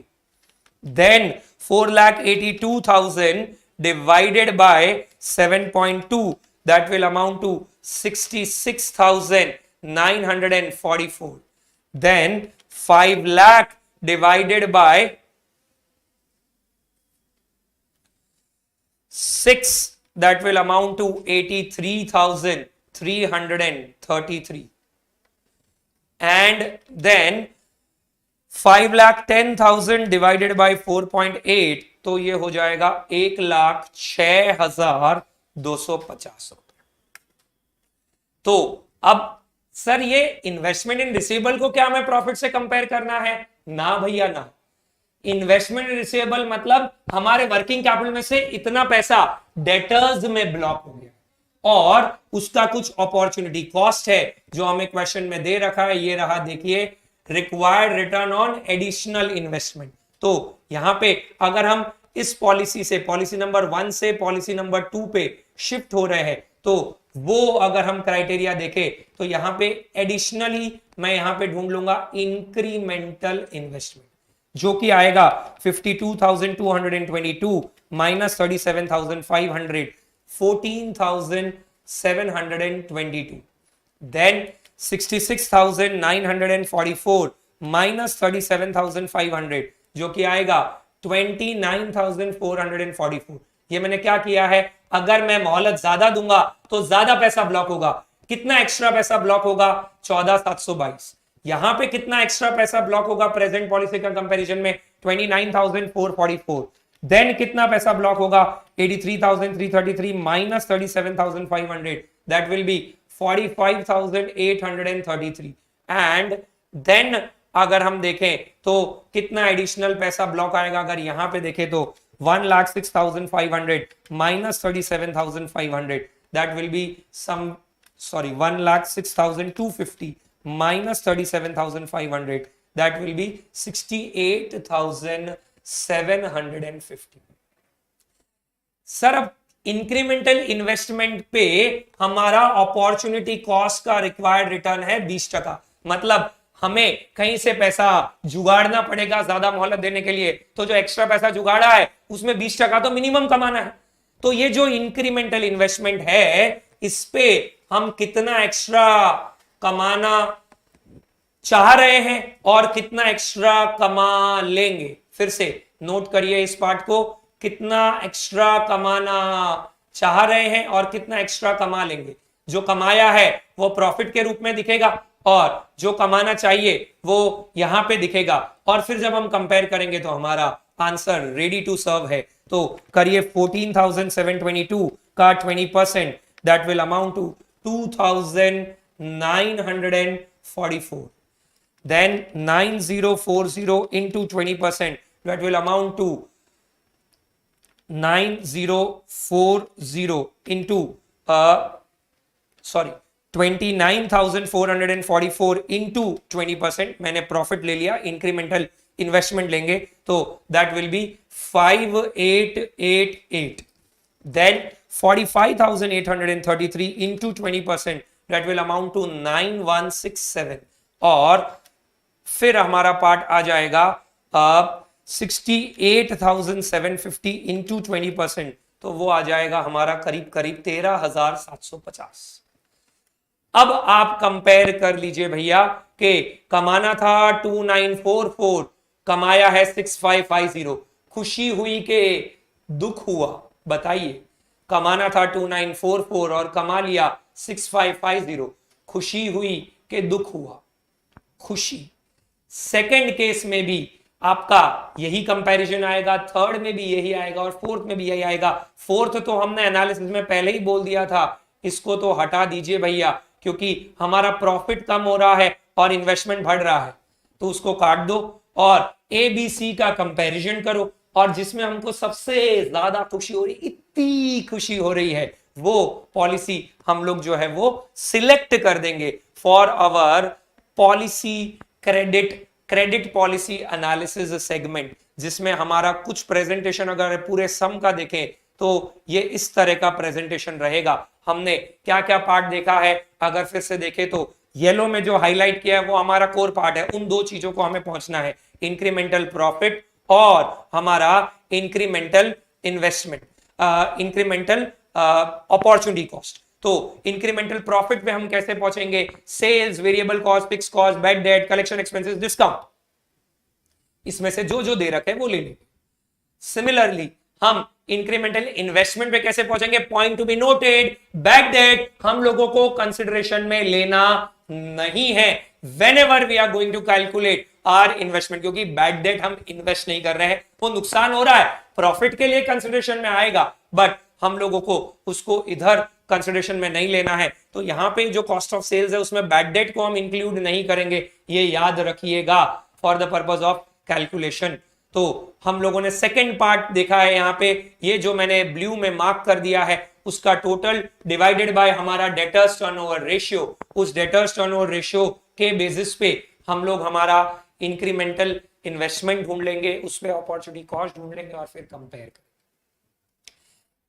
Then 4,82,000 divided by 7.2, that will amount to 66,944. Then 5 lakh divided by 6, that will amount to 83,333. And then 5,10,000 divided by 4.8, तो ये हो जाएगा 1,06,250 रुपए। तो अब सर ये इन्वेस्टमेंट इन रिसीवेबल को क्या हमें प्रॉफिट से कंपेयर करना है, ना भैया ना। इन्वेस्टमेंट इन रिसीवेबल मतलब हमारे वर्किंग कैपिटल में से इतना पैसा डेटर्स में ब्लॉक हो गया और उसका कुछ अपॉर्चुनिटी कॉस्ट है जो हमें क्वेश्चन में दे रखा है, ये रहा, देखिए, required return on additional investment. तो यहां पे अगर हम इस पॉलिसी से पॉलिसी नंबर 1 से पॉलिसी नंबर 2 पे शिफ्ट हो रहे हैं, तो वो अगर हम क्राइटेरिया देखें तो यहां पे एडिशनली मैं यहां पे ढूंढ लूंगा इंक्रीमेंटल इन्वेस्टमेंट, जो कि आएगा 52,222 माइनस 37,500, 14,722। देन 66,944 माइनस 37,500, जो कि आएगा 29,444। ये मैंने क्या किया है, अगर मैं मोहलत ज्यादा दूंगा तो ज्यादा पैसा ब्लॉक होगा। कितना एक्स्ट्रा पैसा ब्लॉक होगा, 14,722। यहां पे कितना एक्स्ट्रा पैसा ब्लॉक होगा प्रेजेंट पॉलिसी का कंपैरिजन में, 29,444। देन कितना पैसा ब्लॉक होगा, 83,333 minus 37,500, that will be 45,833। And then अगर हम देखें तो कितना एडिशनल पैसा ब्लॉक आएगा, अगर यहां पे देखें तो 1,06,500 minus 37,500, that will be 1,06,250 minus 37,500, that will be 68,750। Sir अब इंक्रीमेंटल इन्वेस्टमेंट पे हमारा अपॉर्चुनिटी कॉस्ट का रिक्वायर्ड रिटर्न है 20%, मतलब हमें कहीं से पैसा जुगाड़ना पड़ेगा ज्यादा मोहलत देने के लिए, तो जो एक्स्ट्रा पैसा जुगाड़ा है उसमें 20% तो मिनिमम कमाना है। तो ये जो इंक्रीमेंटल इन्वेस्टमेंट है, इस पे हम कितना एक्स्ट्रा कमाना चाह रहे हैं और कितना एक्स्ट्रा कमा लेंगे, फिर से नोट करिए इस पार्ट को, कितना एक्स्ट्रा कमाना चाह रहे हैं और कितना एक्स्ट्रा कमा लेंगे। जो कमाया है वो प्रॉफिट के रूप में दिखेगा और जो कमाना चाहिए वो यहां पे दिखेगा, और फिर जब हम कंपेयर करेंगे तो हमारा आंसर रेडी टू सर्व है। तो करिए 14,722 का 20%, that will amount to 2,944. Then 9040 into 20%, that will amount to 9040 into 29,444 into 20%. मैंने प्रॉफिट ले लिया, इंक्रीमेंटल इन्वेस्टमेंट लेंगे तो that will B 5888. Then 45,833 into 20%, that will amount to 9167. और फिर हमारा पार्ट आ जाएगा 68,750 इंटू 20%, तो वो आ जाएगा हमारा करीब करीब 13,750. अब आप कंपेयर कर लीजिए भैया कि कमाना था 2944, कमाया है 6550. खुशी हुई कि दुख हुआ? बताइए. कमाना था 2944 और कमा लिया 6550. खुशी हुई कि दुख हुआ? खुशी. सेकंड केस में भी आपका यही कंपैरिजन आएगा, थर्ड में भी यही आएगा और फोर्थ में भी यही आएगा. फोर्थ तो हमने एनालिसिस में पहले ही बोल दिया था, इसको तो हटा दीजिए भैया, क्योंकि हमारा प्रॉफिट कम हो रहा है और इन्वेस्टमेंट बढ़ रहा है, तो उसको काट दो और एबीसी का कंपैरिजन करो. और जिसमें हमको सबसे ज्यादा खुशी हो रही, इतनी खुशी हो रही है, वो पॉलिसी हम लोग जो है वो सिलेक्ट कर देंगे for our policy credit policy analysis segment, जिसमें हमारा कुछ प्रेजेंटेशन अगर पूरे सम का देखें तो ये इस तरह का प्रेजेंटेशन रहेगा. हमने क्या क्या पार्ट देखा है, अगर फिर से देखें तो येलो में जो हाईलाइट किया है वो हमारा कोर पार्ट है. उन दो चीजों को हमें पहुंचना है, इंक्रीमेंटल प्रॉफिट और हमारा incremental investment, incremental opportunity cost. तो इंक्रीमेंटल प्रॉफिट पे हम कैसे पहुंचेंगे? Sales, variable cost, fix cost, bad debt, collection expenses, discount, इसमें से जो जो दे रखे हैं वो ले लेंगे. सिमिलरली हम इंक्रीमेंटल इन्वेस्टमेंट पे कैसे पहुंचेंगे? Point to be noted, bad debt हम लोगों को कंसिडरेशन में लेना नहीं है whenever we are going to calculate our investment, क्योंकि बैड डेट हम इन्वेस्ट नहीं कर रहे हैं, वो नुकसान हो रहा है, प्रॉफिट के लिए कंसिडरेशन में आएगा, बट हम लोगों को उसको इधर कंसिडरेशन में नहीं लेना है. तो यहां पे जो कॉस्ट ऑफ सेल्स है उसमें बैड डेट को हम इंक्लूड नहीं करेंगे, ये याद रखिएगा for the purpose of calculation. तो हम लोगों ने सेकेंड पार्ट देखा है यहां पे, ये जो मैंने ब्लू में मार्क कर दिया है उसका टोटल डिवाइडेड बाय हमारा डेटर्स टर्नओवर रेशियो. उस डेटर्स टर्नओवर रेशियो के बेसिस पे हम लोग हमारा इंक्रीमेंटल इन्वेस्टमेंट ढूंढ लेंगे, उसमें अपॉर्चुनिटी कॉस्ट ढूंढ लेंगे और फिर कंपेयर करेंगे.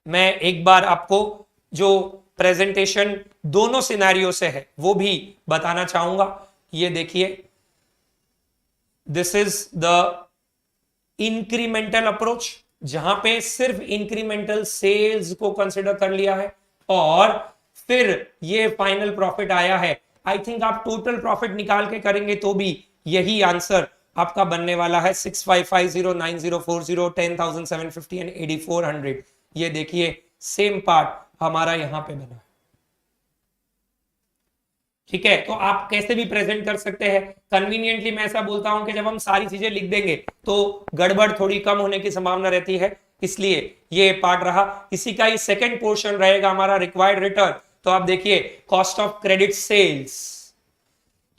मैं एक बार आपको जो प्रेजेंटेशन दोनों सिनेरियो से है वो भी बताना चाहूंगा. ये देखिए, this is the incremental approach, जहां पे सिर्फ इंक्रीमेंटल सेल्स को कंसिडर कर लिया है और फिर ये फाइनल प्रॉफिट आया है. आई थिंक आप टोटल प्रॉफिट निकाल के करेंगे तो भी यही आंसर आपका बनने वाला है, 6550, 9040, 10,750 एंड 8400. ये देखिए सेम पार्ट हमारा यहां पे बना. ठीक है, तो आप कैसे भी प्रेजेंट कर सकते हैं. कन्वीनियंटली मैं ऐसा बोलता हूं कि जब हम सारी चीजें लिख देंगे तो गड़बड़ थोड़ी कम होने की संभावना रहती है, इसलिए ये पार्ट रहा. इसी का ही सेकंड पोर्शन रहेगा हमारा रिक्वायर्ड रिटर्न. तो आप देखिए कॉस्ट ऑफ क्रेडिट सेल्स,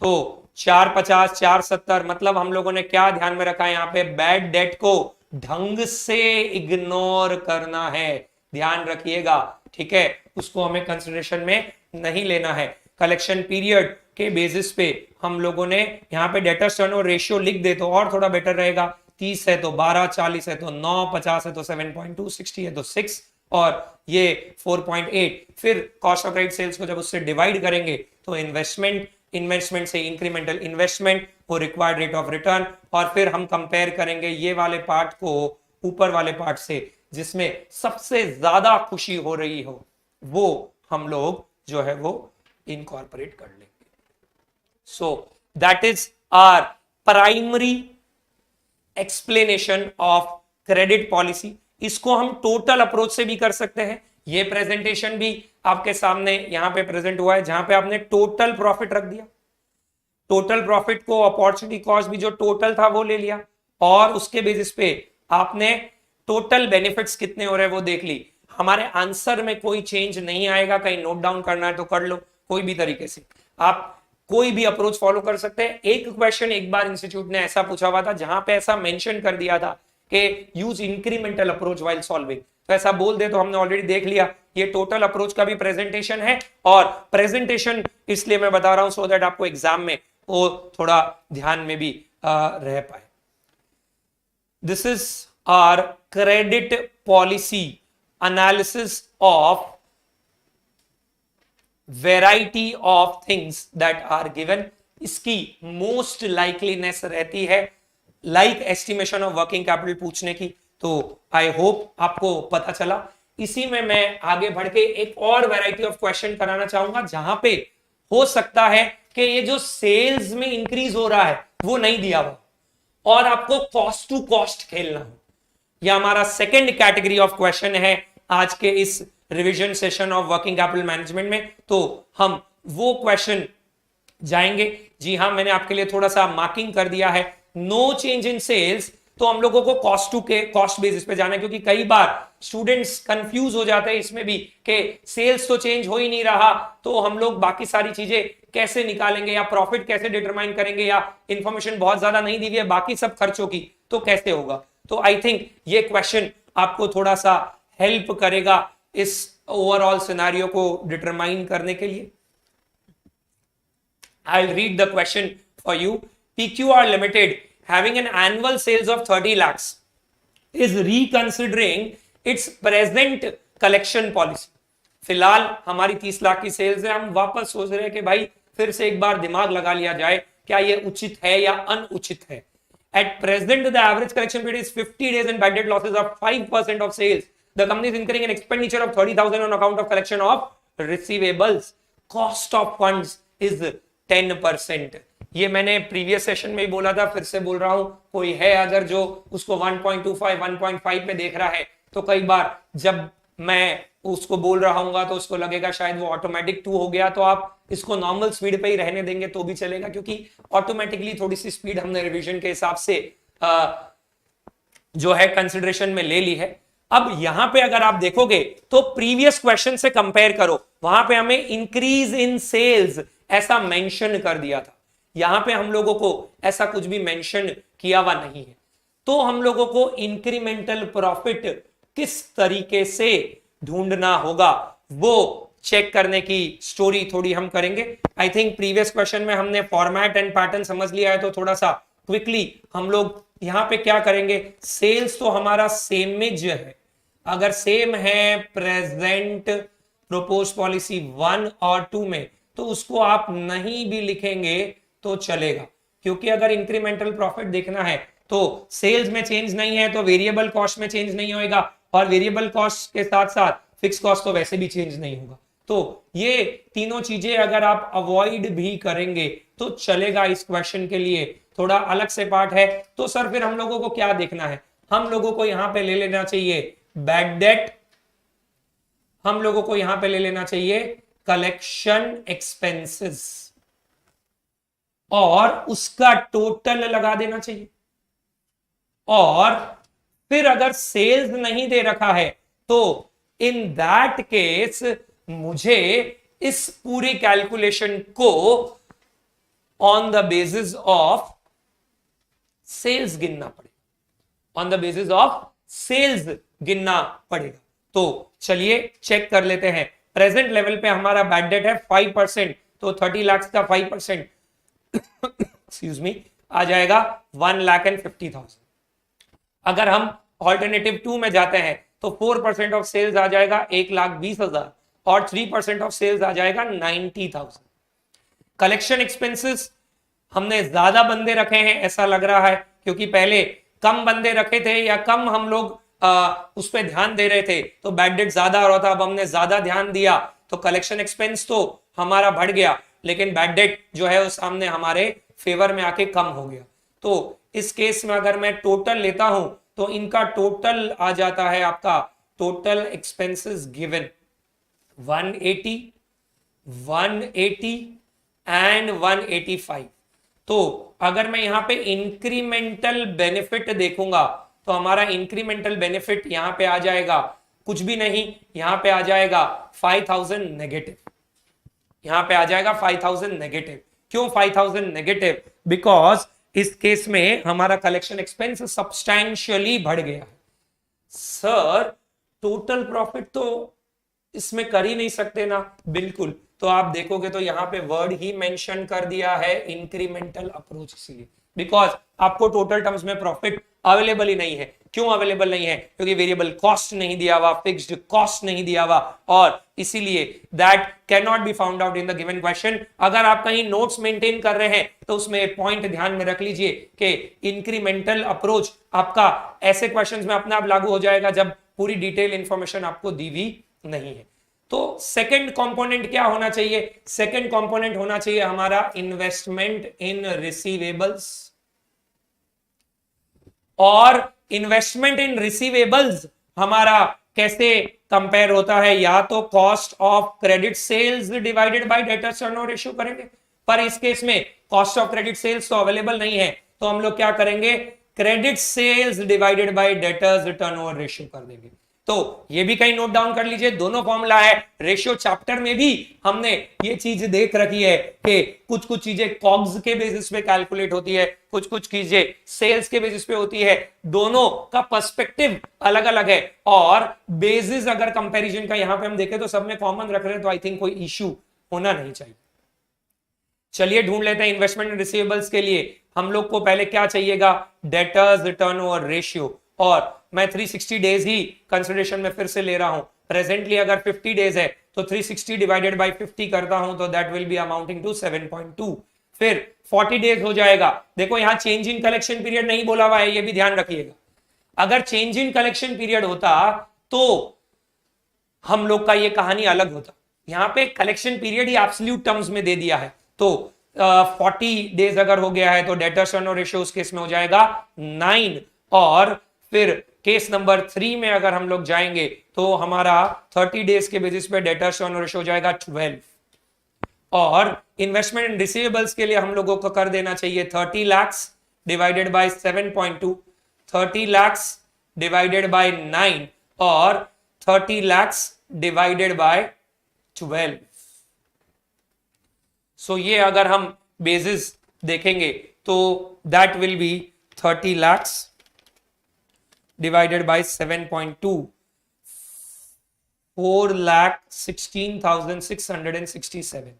तो 450, 470, मतलब हम लोगों ने क्या ध्यान में रखा है यहाँ पे? बैड डेट को ढंग से इग्नोर करना है, ध्यान रखिएगा. ठीक है, उसको हमें कंसिडरेशन में नहीं लेना है. कलेक्शन पीरियड के बेसिस पे हम लोगों ने यहाँ पे डेटर्स टर्नओवर रेशियो लिख दे तो और थोड़ा बेटर रहेगा. 30 है तो 12, 40 है तो 9, 50 है तो 7.2, 60 है तो 6 और ये 4.8. फिर कॉस्ट ऑफ क्रेडिट सेल्स को जब उससे डिवाइड करेंगे तो इन्वेस्टमेंट से इंक्रीमेंटल इन्वेस्टमेंट, वो रिक्वायर्ड रेट ऑफ रिटर्न, और फिर हम कंपेयर करेंगे ये वाले पार्ट को ऊपर वाले पार्ट से जिसमें सबसे ज्यादा खुशी हो रही हो, वो हम लोग जो है वो इनकॉर्पोरेट कर लेंगे. So that is our primary explanation of credit policy. इसको हम टोटल अप्रोच से भी कर सकते हैं. ये प्रेजेंटेशन भी आपके सामने यहां पे प्रेजेंट हुआ है जहां पे आपने टोटल प्रॉफिट रख दिया. टोटल प्रॉफिट को अपॉर्चुनिटी कॉस्ट भी जो टोटल था वो ले लिया और उसके बेसिस पे आपने टोटल बेनिफिट्स कितने हो रहे हैं वो देख ली, हमारे आंसर में कोई चेंज नहीं आएगा, कहीं नोट डाउन करना है तो कर लो, कोई भी तरीके से आप कोई भी अप्रोच फॉलो कर सकते हैं। एक क्वेश्चन एक बार इंस्टीट्यूट ने ऐसा पूछा हुआ था जहां पे ऐसा मेंशन कर दिया था कि use incremental approach while solving, तो ऐसा बोल दे तो हमने ऑलरेडी देख लिया। ये टोटल अप्रोच का भी प्रेजेंटेशन है, और प्रेजेंटेशन इसलिए मैं बता रहा हूं सो दैट आपको एग्जाम में वो थोड़ा ध्यान में भी रह पाए। This is our credit policy analysis of variety of things that are given. इसकी मोस्ट लाइकलीनेस रहती है like estimation of working capital पूछने की, तो आई होप आपको पता चला। इसी में मैं आगे बढ़ के एक और वैरायटी ऑफ क्वेश्चन कराना चाहूंगा जहां पे हो सकता है कि ये जो सेल्स में इंक्रीज हो रहा है वो नहीं दिया हुआ और आपको कॉस्ट टू कॉस्ट खेलना हो। यह हमारा सेकेंड कैटेगरी ऑफ क्वेश्चन है आज के इस revision session of working capital management में। तो हम वो क्वेश्चन जाएंगे। जी हां, मैंने आपके लिए थोड़ा सा मार्किंग कर दिया है, नो चेंज इन सेल्स, तो हम लोगों को कॉस्ट टू के कॉस्ट बेसिस पे जाना है, क्योंकि कई बार स्टूडेंट्स कंफ्यूज हो जाते हैं इसमें भी कि सेल्स तो चेंज हो ही नहीं रहा, तो हम लोग बाकी सारी चीजें कैसे निकालेंगे, या प्रॉफिट कैसे डिटरमाइन करेंगे, या इंफॉर्मेशन बहुत ज्यादा नहीं दी हुई है बाकी सब खर्चों की, तो कैसे होगा। तो आई थिंक ये क्वेश्चन आपको थोड़ा सा हेल्प करेगा इस ओवरऑल सिनेरियो को डिटरमाइन करने के लिए। I'll read the question for you. PQR Limited, having an annual sales of 30 lakhs, is reconsidering its present collection policy. फिलहाल हमारी 30 लाख की सेल्स है, हम वापस सोच रहे हैं कि भाई फिर से एक बार दिमाग लगा लिया जाए, क्या ये उचित है या अनुचित है। At present, the average collection period is 50 days and bad debt losses are 5% of sales. The company is incurring an expenditure of 30,000 on account of collection of receivables. Cost of funds is 10%। ये मैंने previous session में ही बोला था, फिर से बोल रहा हूं, कोई है अगर जो उसको 1.25 1.5 पे देख रहा है, तो कई बार जब मैं उसको बोल रहा हूँ तो उसको लगेगा शायद वो ऑटोमेटिक 2 हो गया, तो आप इसको नॉर्मल स्पीड पे ही रहने देंगे तो भी चलेगा, क्योंकि ऑटोमेटिकली थोड़ी सी स्पीड हमने रिवीजन के हिसाब से जो है कंसिडरेशन में ले ली है। अब यहां पे अगर आप देखोगे तो प्रीवियस क्वेश्चन से कंपेयर करो, वहां पे हमें इंक्रीज इन सेल्स ऐसा मेंशन कर दिया था, यहां पे हम लोगों को ऐसा कुछ भी मेंशन किया हुआ नहीं है। तो हम लोगों को इंक्रीमेंटल प्रॉफिट किस तरीके से ढूंढना होगा वो चेक करने की स्टोरी थोड़ी हम करेंगे। आई थिंक प्रीवियस क्वेश्चन में हमने फॉर्मेट एंड पैटर्न समझ लिया है, तो थोड़ा सा क्विकली हम लोग यहां पे क्या करेंगे। सेल्स तो हमारा सेमेज है, अगर सेम है प्रेजेंट प्रोपोज पॉलिसी 1 और 2 में, तो उसको आप नहीं भी लिखेंगे तो चलेगा, क्योंकि अगर इंक्रीमेंटल प्रॉफिट देखना है तो सेल्स में चेंज नहीं है तो वेरिएबल कॉस्ट में चेंज नहीं होगा, और वेरिएबल कॉस्ट के साथ साथ फिक्स कॉस्ट तो वैसे भी चेंज नहीं होगा। तो ये तीनों चीजें अगर आप अवॉइड भी करेंगे तो चलेगा। इस क्वेश्चन के लिए थोड़ा अलग से पार्ट है, तो सर फिर हम लोगों को क्या देखना है, हम लोगों को यहां पे ले लेना चाहिए बैड डेट, हम लोगों को यहां पे ले लेना चाहिए कलेक्शन एक्सपेंसेस, और उसका टोटल लगा देना चाहिए। और फिर अगर सेल्स नहीं दे रखा है तो इन दैट केस मुझे इस पूरी कैलकुलेशन को on the basis of sales गिनना पड़ेगा, on the basis of sales गिनना पड़ेगा। तो चलिए चेक कर लेते हैं। प्रेजेंट लेवल पे हमारा बैड डेट है 5%, तो 30 लाख का 5% एक्सक्यूज मी आ जाएगा 1,50,000। अगर हम ऑल्टरनेटिव 2 में जाते हैं तो 4% ऑफ सेल्स आ जाएगा 1,20,000, और 3% ऑफ सेल्स आ जाएगा 90,000। कलेक्शन एक्सपेंसेस हमने ज्यादा बंदे रखे हैं ऐसा लग रहा है, क्योंकि पहले कम बंदे रखे थे या कम हम लोग उस पर ध्यान दे रहे थे तो बैड डेट ज्यादा आ रहा था, अब हमने ज्यादा ध्यान दिया तो कलेक्शन एक्सपेंस तो हमारा बढ़ गया, लेकिन बैड डेट जो है वो सामने हमारे फेवर में आके कम हो गया। तो इस केस में अगर मैं टोटल लेता हूं तो इनका टोटल आ जाता है आपका टोटल एक्सपेंसेस गिवन 180, 180 एंड 185। तो अगर मैं यहां पे इंक्रीमेंटल बेनिफिट देखूंगा तो हमारा इंक्रीमेंटल बेनिफिट यहां पे आ जाएगा कुछ भी नहीं, यहां पे आ जाएगा 5000 नेगेटिव, यहां पे आ जाएगा 5000 नेगेटिव। क्यों 5000 नेगेटिव? बिकॉज इस केस में हमारा कलेक्शन एक्सपेंस सब्सटैंशियली बढ़ गया है। सर टोटल प्रॉफिट तो इसमें कर ही नहीं सकते ना? बिल्कुल, तो आप देखोगे तो यहां पे वर्ड ही मेंशन कर दिया है इंक्रीमेंटल अप्रोच, इसलिए बिकॉज आपको टोटल टर्म्स में प्रॉफिट अवेलेबल ही नहीं है। क्यों अवेलेबल नहीं है? क्योंकि वेरिएबल कॉस्ट नहीं दिया हुआ, फिक्स्ड कॉस्ट नहीं दिया हुआ, और इसीलिए that can not be found out in the given question. अगर आप कहीं नोट्स मेंटेन कर रहे हैं तो उसमें एक पॉइंट ध्यान में रख लीजिए कि इंक्रीमेंटल अप्रोच आपका ऐसे क्वेश्चंस में अपने आप लागू हो जाएगा जब पूरी डिटेल इंफॉर्मेशन आपको दी हुई नहीं है। तो सेकंड कंपोनेंट क्या होना चाहिए? सेकंड कंपोनेंट होना चाहिए हमारा इन्वेस्टमेंट इन रिसीवेबल्स। और इन्वेस्टमेंट इन रिसीवेबल्स हमारा कैसे कंपेयर होता है? या तो cost of credit sales divided by debtors turnover ratio करेंगे, पर इस केस में कॉस्ट ऑफ क्रेडिट सेल्स तो अवेलेबल नहीं है, तो हम लोग क्या करेंगे? Credit sales divided by debtors turnover ratio कर देंगे। तो ये भी कहीं नोट डाउन कर लीजिए, दोनों फॉर्मूला है। रेशियो चैप्टर में भी हमने ये चीज देख रखी है कि कुछ कुछ चीजें कॉग्स के बेसिस पे कैलकुलेट होती है, कुछ कुछ चीजें सेल्स के बेसिस पे होती है। दोनों का पर्सपेक्टिव अलग अलग है, और बेसिस अगर कंपैरिजन का यहां पे हम देखें तो सब में कॉमन रख रहे हैं, तो आई थिंक कोई इश्यू होना नहीं चाहिए। चलिए ढूंढ लेते हैं इन्वेस्टमेंट इन रिसीवेबल्स के लिए हम लोग को पहले क्या चाहिएगा? Debtors turnover ratio. और मैं 360 डेज ही कंसिडरेशन में फिर से ले रहा हूं। प्रेजेंटली अगर 50 डेज है तो 360 डिवाइडेड बाय 50 करता हूं तो that will be amounting to 7.2। फिर 40 डेज हो जाएगा। देखो यहां चेंज इन कलेक्शन पीरियड नहीं बोला हुआ है, ये भी ध्यान रखिएगा। अगर चेंज इन कलेक्शन पीरियड होता तो हम लोग का ये कहानी अलग होता। यहां पे कलेक्शन पीरियड ही एब्सोल्यूट टर्म्स में दे दिया है, तो 40 डेज अगर हो गया है तो डेटर्स टर्नओवर रेशियो उस केस में हो जाएगा 9। और फिर केस नंबर 3 में अगर हम लोग जाएंगे तो हमारा 30 डेज के बेसिस पे डेटर्स टर्नओवर रेशियो हो जाएगा 12। और इन्वेस्टमेंट इन रिसीवेबल्स के लिए हम लोगों को कर देना चाहिए 30 lakh divided by 7.2, 30 lakh divided by 9 और 30 लाख डिवाइडेड बाय 12। सो ये अगर हम बेसिस देखेंगे तो that will B 30 lakh divided by 7.2, 4,16,667.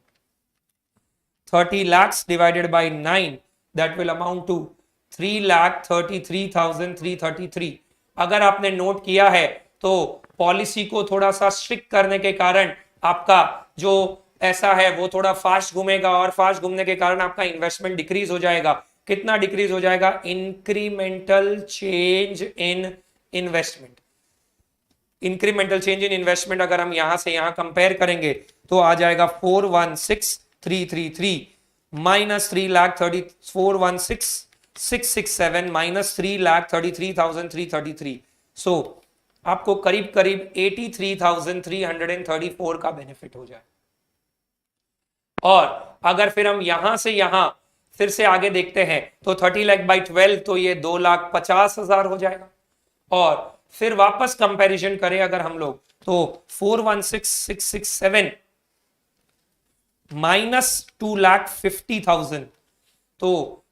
30 lakhs divided by 9, that will amount to 3,33,333. अगर आपने नोट किया है तो पॉलिसी को थोड़ा सा स्ट्रिक्ट करने के कारण आपका जो ऐसा है वो थोड़ा फास्ट घूमेगा, और फास्ट घूमने के कारण आपका इन्वेस्टमेंट डिक्रीज हो जाएगा। कितना डिक्रीज हो जाएगा? Incremental change in investment. Incremental change in investment अगर हम यहां से यहां कंपेयर करेंगे तो आ जाएगा 416,333 माइनस 416,667 माइनस 3,33,333। सो आपको करीब करीब 83,334 का बेनिफिट हो जाए। और अगर फिर हम यहां से यहां फिर से आगे देखते हैं तो 30 लाख बाई 12 तो ये 2,50,000 हो जाएगा। और फिर वापस कंपैरिजन करें अगर हम लोग तो 416,667 माइनस 2,50,000 तो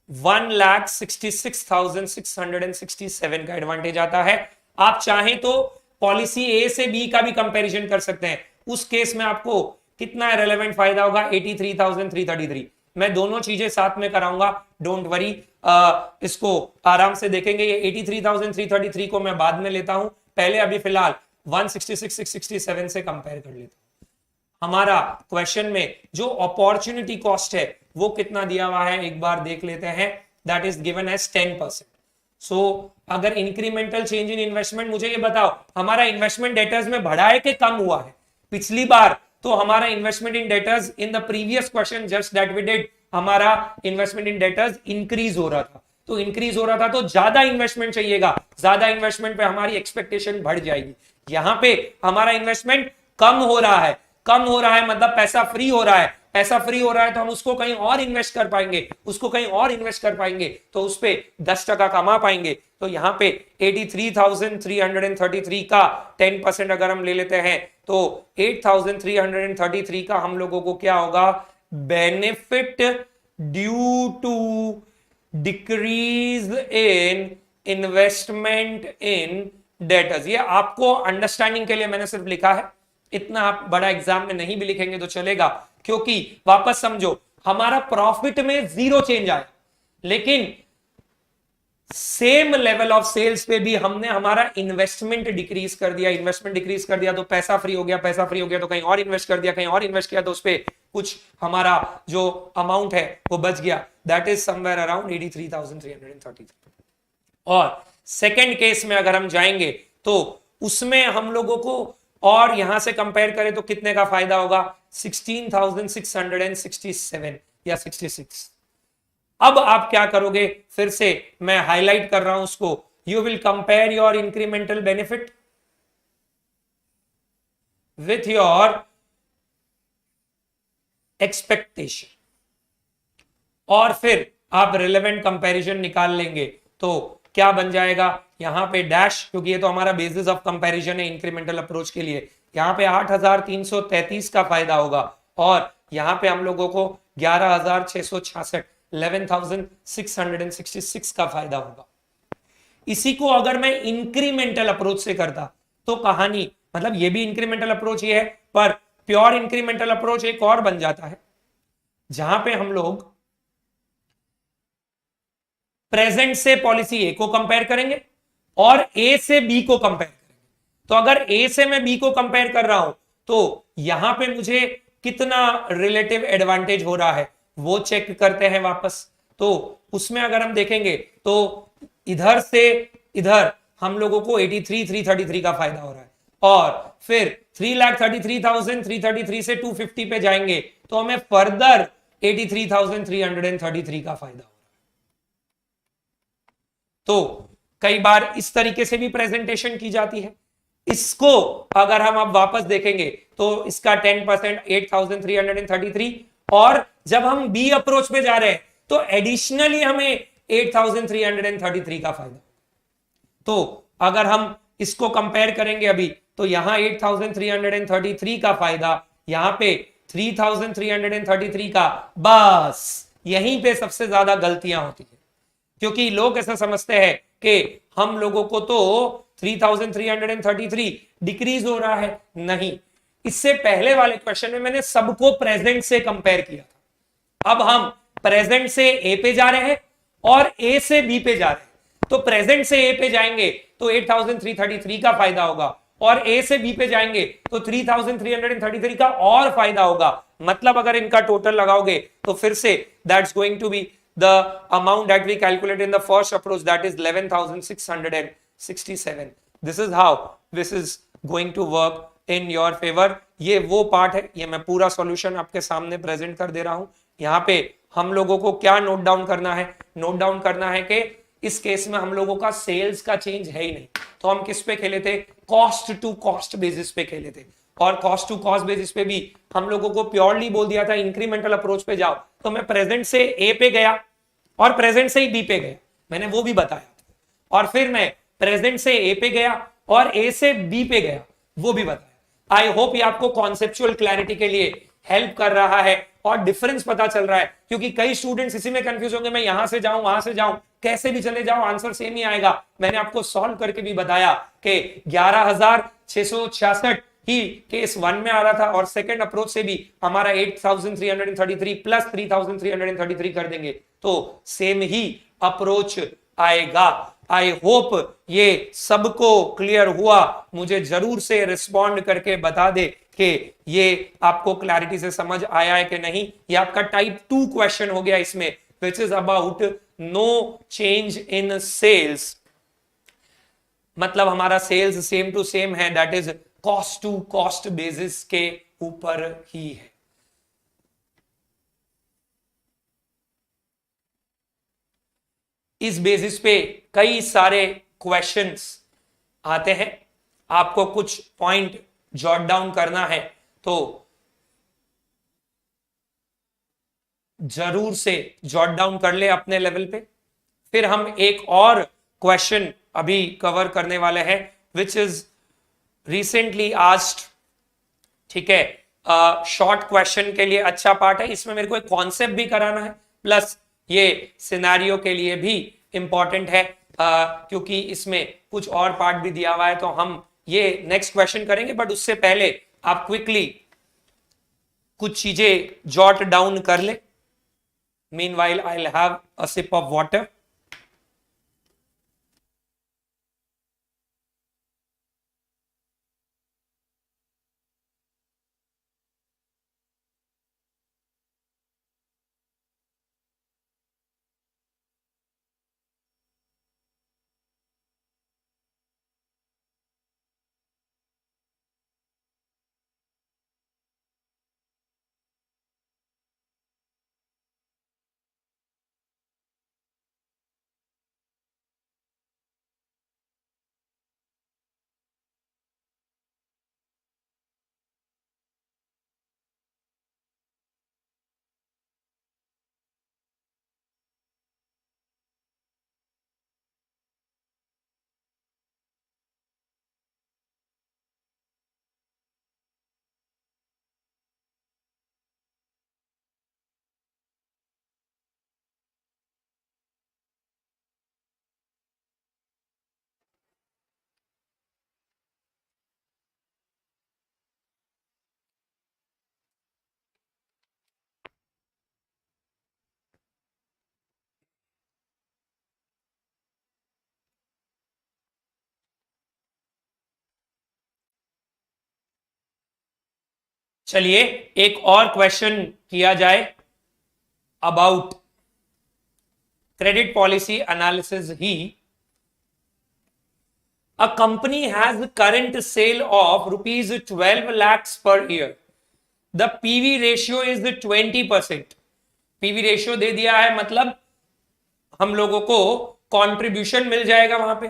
1,66,667 का एडवांटेज आता है। आप चाहें तो पॉलिसी ए से बी का भी कंपैरिजन कर सकते हैं, उस केस में आपको कितना रेलेवेंट फायदा होगा? 83,333। मैं दोनों चीजें साथ में कराऊंगा, डोंट वरी, इसको आराम से देखेंगे। ये 83,333 को मैं बाद में लेता हूं, पहले अभी फिलहाल 166,667 से कंपेयर कर लेता हूं। हमारा क्वेश्चन में जो अपॉर्चुनिटी कॉस्ट है वो कितना दिया हुआ है एक बार देख लेते हैं। That is given as 10%। सो अगर इंक्रीमेंटल चेंज इन इन्वेस्टमेंट, मुझे ये बताओ हमारा इन्वेस्टमेंट डेटर्स में बढ़ा है कि कम हुआ है? पिछली बार तो हमारा investment in debtors in the previous question just that we did, हमारा इन्वेस्टमेंट इन डेटर्स इंक्रीज हो रहा था। तो इंक्रीज हो रहा था तो ज्यादा इन्वेस्टमेंट चाहिएगा, ज्यादा इन्वेस्टमेंट पे हमारी एक्सपेक्टेशन बढ़ जाएगी। यहां पे हमारा इन्वेस्टमेंट कम हो रहा है, कम हो रहा है मतलब पैसा फ्री हो रहा है, पैसा फ्री हो रहा है तो हम उसको कहीं और इन्वेस्ट कर पाएंगे, उसको कहीं और इन्वेस्ट कर पाएंगे, तो उस पे 10% कमा पाएंगे। तो यहाँ पे 83,333 का 10% अगर हम ले लेते हैं तो 8,333 का हम लोगों को क्या होगा, benefit due to decrease in investment in debtors. ये आपको अंडरस्टैंडिंग के लिए मैंने सिर्फ लिखा है, इतना आप बड़ा एग्जाम में नहीं भी लिखेंगे तो चलेगा, क्योंकि वापस समझो हमारा प्रॉफिट में 0 चेंज आया, लेकिन सेम लेवल ऑफ सेल्स पे भी हमने हमारा इन्वेस्टमेंट डिक्रीज कर दिया। इन्वेस्टमेंट डिक्रीज कर दिया तो पैसा फ्री हो गया, पैसा फ्री हो गया तो कहीं और इन्वेस्ट कर दिया, कहीं और इन्वेस्ट किया तो उस पर कुछ हमारा जो अमाउंट है वो बच गया। That is somewhere around 83,333। और सेकेंड केस में अगर हम जाएंगे तो उसमें हम लोगों को और यहां से कंपेयर करें तो कितने का फायदा होगा, 16,667 या 66। अब आप क्या करोगे, फिर से मैं हाईलाइट कर रहा हूं उसको, you will compare your incremental benefit with your expectation और फिर आप रिलेवेंट कंपैरिजन निकाल लेंगे। तो क्या बन जाएगा, यहां पे डैश, क्योंकि ये तो हमारा बेसिस ऑफ कंपैरिजन है इंक्रीमेंटल अप्रोच के लिए, यहां पे 8,333 का फायदा होगा और यहां पे हम लोगों को 11,666 11,666 का फायदा होगा। इसी को अगर मैं इंक्रीमेंटल अप्रोच से करता तो कहानी, मतलब ये भी इंक्रीमेंटल अप्रोच ही है, पर प्योर इंक्रीमेंटल अप्रोच एक और बन जाता है जहां पे हम लोग प्रेजेंट से पॉलिसी ए को कंपेयर करेंगे और ए से बी को कंपेयर करेंगे। तो अगर ए से मैं बी को कंपेयर कर रहा हूं तो यहां पे मुझे कितना रिलेटिव एडवांटेज हो रहा है वो चेक करते हैं वापस। तो उसमें अगर हम देखेंगे तो इधर से इधर हम लोगों को 83,333 का फायदा हो रहा है और फिर 3,33,333 से 250 पे जाएंगे तो हमें फर्दर 83,333 का फायदा हो। तो कई बार इस तरीके से भी प्रेजेंटेशन की जाती है। इसको अगर हम अब वापस देखेंगे तो इसका 10% 8,333 और जब हम बी अप्रोच पे जा रहे हैं तो एडिशनली हमें 8,333 का फायदा। तो अगर हम इसको कंपेयर करेंगे अभी तो यहां 8,333 का फायदा, यहां पे 3,333 का, बस यहीं पे सबसे ज्यादा गलतियां होती है क्योंकि लोग ऐसा समझते हैं कि हम लोगों को तो 3,333 डिक्रीज हो रहा है। नहीं, इससे पहले वाले क्वेश्चन में मैंने सबको प्रेजेंट से कंपेयर किया था। अब हम प्रेजेंट से ए पे जा रहे हैं और ए से बी पे जा रहे हैं। तो प्रेजेंट से ए पे जाएंगे तो 8,333 का फायदा होगा और ए से बी पे जाएंगे तो 3,333 का और फायदा होगा। मतलब अगर इनका टोटल लगाओगे तो फिर से that's going to be the amount that we calculate in the first approach, that is 11,667. This is how this is going to work in your favor. ये वो पार्ट है, ये मैं पूरा सॉल्यूशन आपके सामने प्रेजेंट कर दे रहा हूं। यहाँ पे हम लोगों को क्या नोट डाउन करना है, नोट डाउन करना है कि इस केस में हम लोगों का सेल्स का चेंज है ही नहीं, तो हम किस पे खेले थे, कॉस्ट टू कॉस्ट बेसिस पे खेले थे। और कॉस्ट टू कॉस्ट बेसिस पे भी हम लोगों को प्योरली बोल दिया था इंक्रीमेंटल अप्रोच पे जाओ, तो मैं प्रेजेंट से ए पे गया और प्रेजेंट से ही बी पे गया, मैंने वो भी बताया, और फिर मैं प्रेजेंट से ए पे गया और ए से बी पे गया, वो भी बताया। आई होप ये आपको कॉन्सेप्चुअल क्लैरिटी के लिए हेल्प कर रहा है और डिफरेंस पता चल रहा है, क्योंकि कई स्टूडेंट्स इसी में कंफ्यूज होंगे, मैं यहां से जाऊं वहां से जाऊं, कैसे भी चले जाओ आंसर सेम ही आएगा। मैंने आपको सॉल्व करके भी बताया कि 11,666 ही केस 1 में आ रहा था और सेकंड अप्रोच से भी हमारा 8,333 प्लस 3,333 कर देंगे तो सेम ही अप्रोच आएगा। आई होप ये सबको क्लियर हुआ। मुझे जरूर से रिस्पॉन्ड करके बता दे कि ये आपको क्लैरिटी से समझ आया है कि नहीं। ये आपका टाइप 2 क्वेश्चन हो गया इसमें, which is about no change in sales, मतलब हमारा सेल्स सेम टू सेम है, that is cost to cost basis के ऊपर ही है। इस बेसिस पे कई सारे क्वेश्चंस आते हैं, आपको कुछ पॉइंट जॉट डाउन करना है तो जरूर से जॉट डाउन कर ले अपने लेवल पे। फिर हम एक और क्वेश्चन अभी कवर करने वाले हैं विच इज रिसेंटली आस्क्ड, ठीक है। शॉर्ट क्वेश्चन के लिए अच्छा पार्ट है, इसमें मेरे को एक कॉन्सेप्ट भी कराना है, प्लस ये सिनेरियो के लिए भी इंपॉर्टेंट है, क्योंकि इसमें कुछ और पार्ट भी दिया हुआ है, तो हम ये नेक्स्ट क्वेश्चन करेंगे। बट उससे पहले आप क्विकली कुछ चीजें जॉट डाउन कर ले। Meanwhile I will have a sip of water. चलिए एक और क्वेश्चन किया जाए अबाउट क्रेडिट पॉलिसी एनालिसिस ही। A company has current sale of rupees 12 lakhs per year. The PV ratio is 20%. PV ratio दे दिया है, मतलब हम लोगों को कंट्रीब्यूशन मिल जाएगा वहां पे।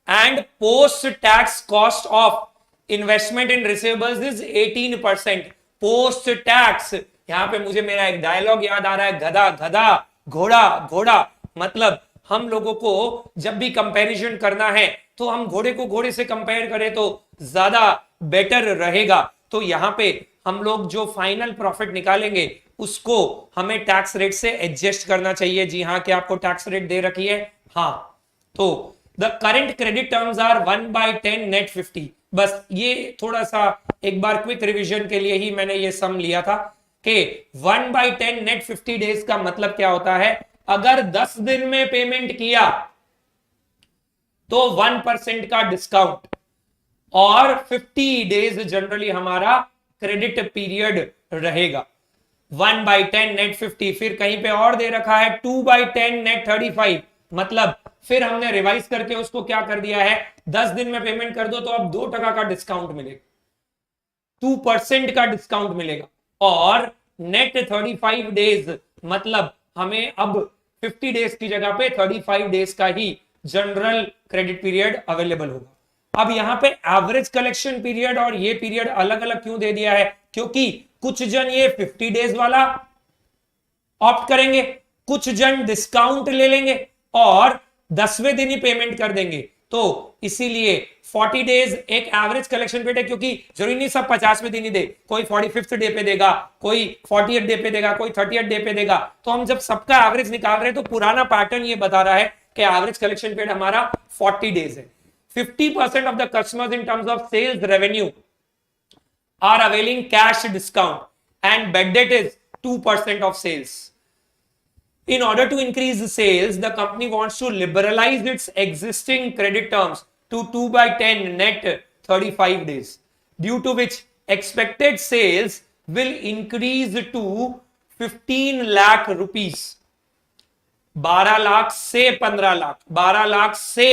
And post tax cost of investment in receivables is 18%। Post tax, यहां पे मुझे मेरा एक डायलॉग याद आ रहा है, गधा गधा घोड़ा घोड़ा। मतलब हम लोगों को जब भी कंपैरिजन करना है तो हम घोड़े को घोड़े से कंपेयर करें तो ज्यादा बेटर रहेगा। तो यहां पे हम लोग जो फाइनल प्रॉफिट निकालेंगे उसको हमें टैक्स रेट से एडजस्ट करना चाहिए। जी हाँ, क्या आपको टैक्स रेट दे रखी है? हाँ। तो the current credit terms are 1/10 net 50। बस ये थोड़ा सा एक बार क्विक रिवीजन के लिए ही मैंने ये सम लिया था कि 1/10 नेट 50 डेज का मतलब क्या होता है। अगर 10 दिन में पेमेंट किया तो 1% का डिस्काउंट, और 50 डेज जनरली हमारा क्रेडिट पीरियड रहेगा। 1/10 नेट 50, फिर कहीं पे और दे रखा है 2/10 नेट 35, मतलब फिर हमने रिवाइज करके उसको क्या कर दिया है, 10 दिन में पेमेंट कर दो तो अब 2% का डिस्काउंट मिलेगा, 2% का डिस्काउंट मिलेगा। और नेट 35 डेज, मतलब हमें अब 50 डेज की जगह पे 35 डेज का ही जनरल क्रेडिट पीरियड अवेलेबल होगा। अब यहां पे एवरेज कलेक्शन पीरियड और ये पीरियड अलग अलग क्यों दे दिया है? क्योंकि कुछ जन ये 50 डेज वाला ऑप्ट करेंगे, कुछ जन डिस्काउंट ले लेंगे और 10वें दिन ही पेमेंट कर देंगे। तो इसीलिए 40 डेज एक एवरेज कलेक्शन पीरियड है, क्योंकि जरूरी नहीं सब 50वें दिन ही दे, कोई 45th डे पे देगा, कोई 40th डे पे देगा, कोई 30th डे पे देगा। तो हम जब सबका एवरेज निकाल रहे हैं तो पुराना पैटर्न ये बता रहा है कि एवरेज कलेक्शन पीरियड हमारा 40 डेज है। 50% of the customers in terms of sales revenue are availing cash discount and bad debt is 2% of sales. In order to increase the sales, the company wants to liberalize its existing credit terms to 2/10 net 35 days, due to which expected sales will increase to 15 lakh rupees. 12 lakh से 15 लाख, 12 लाख से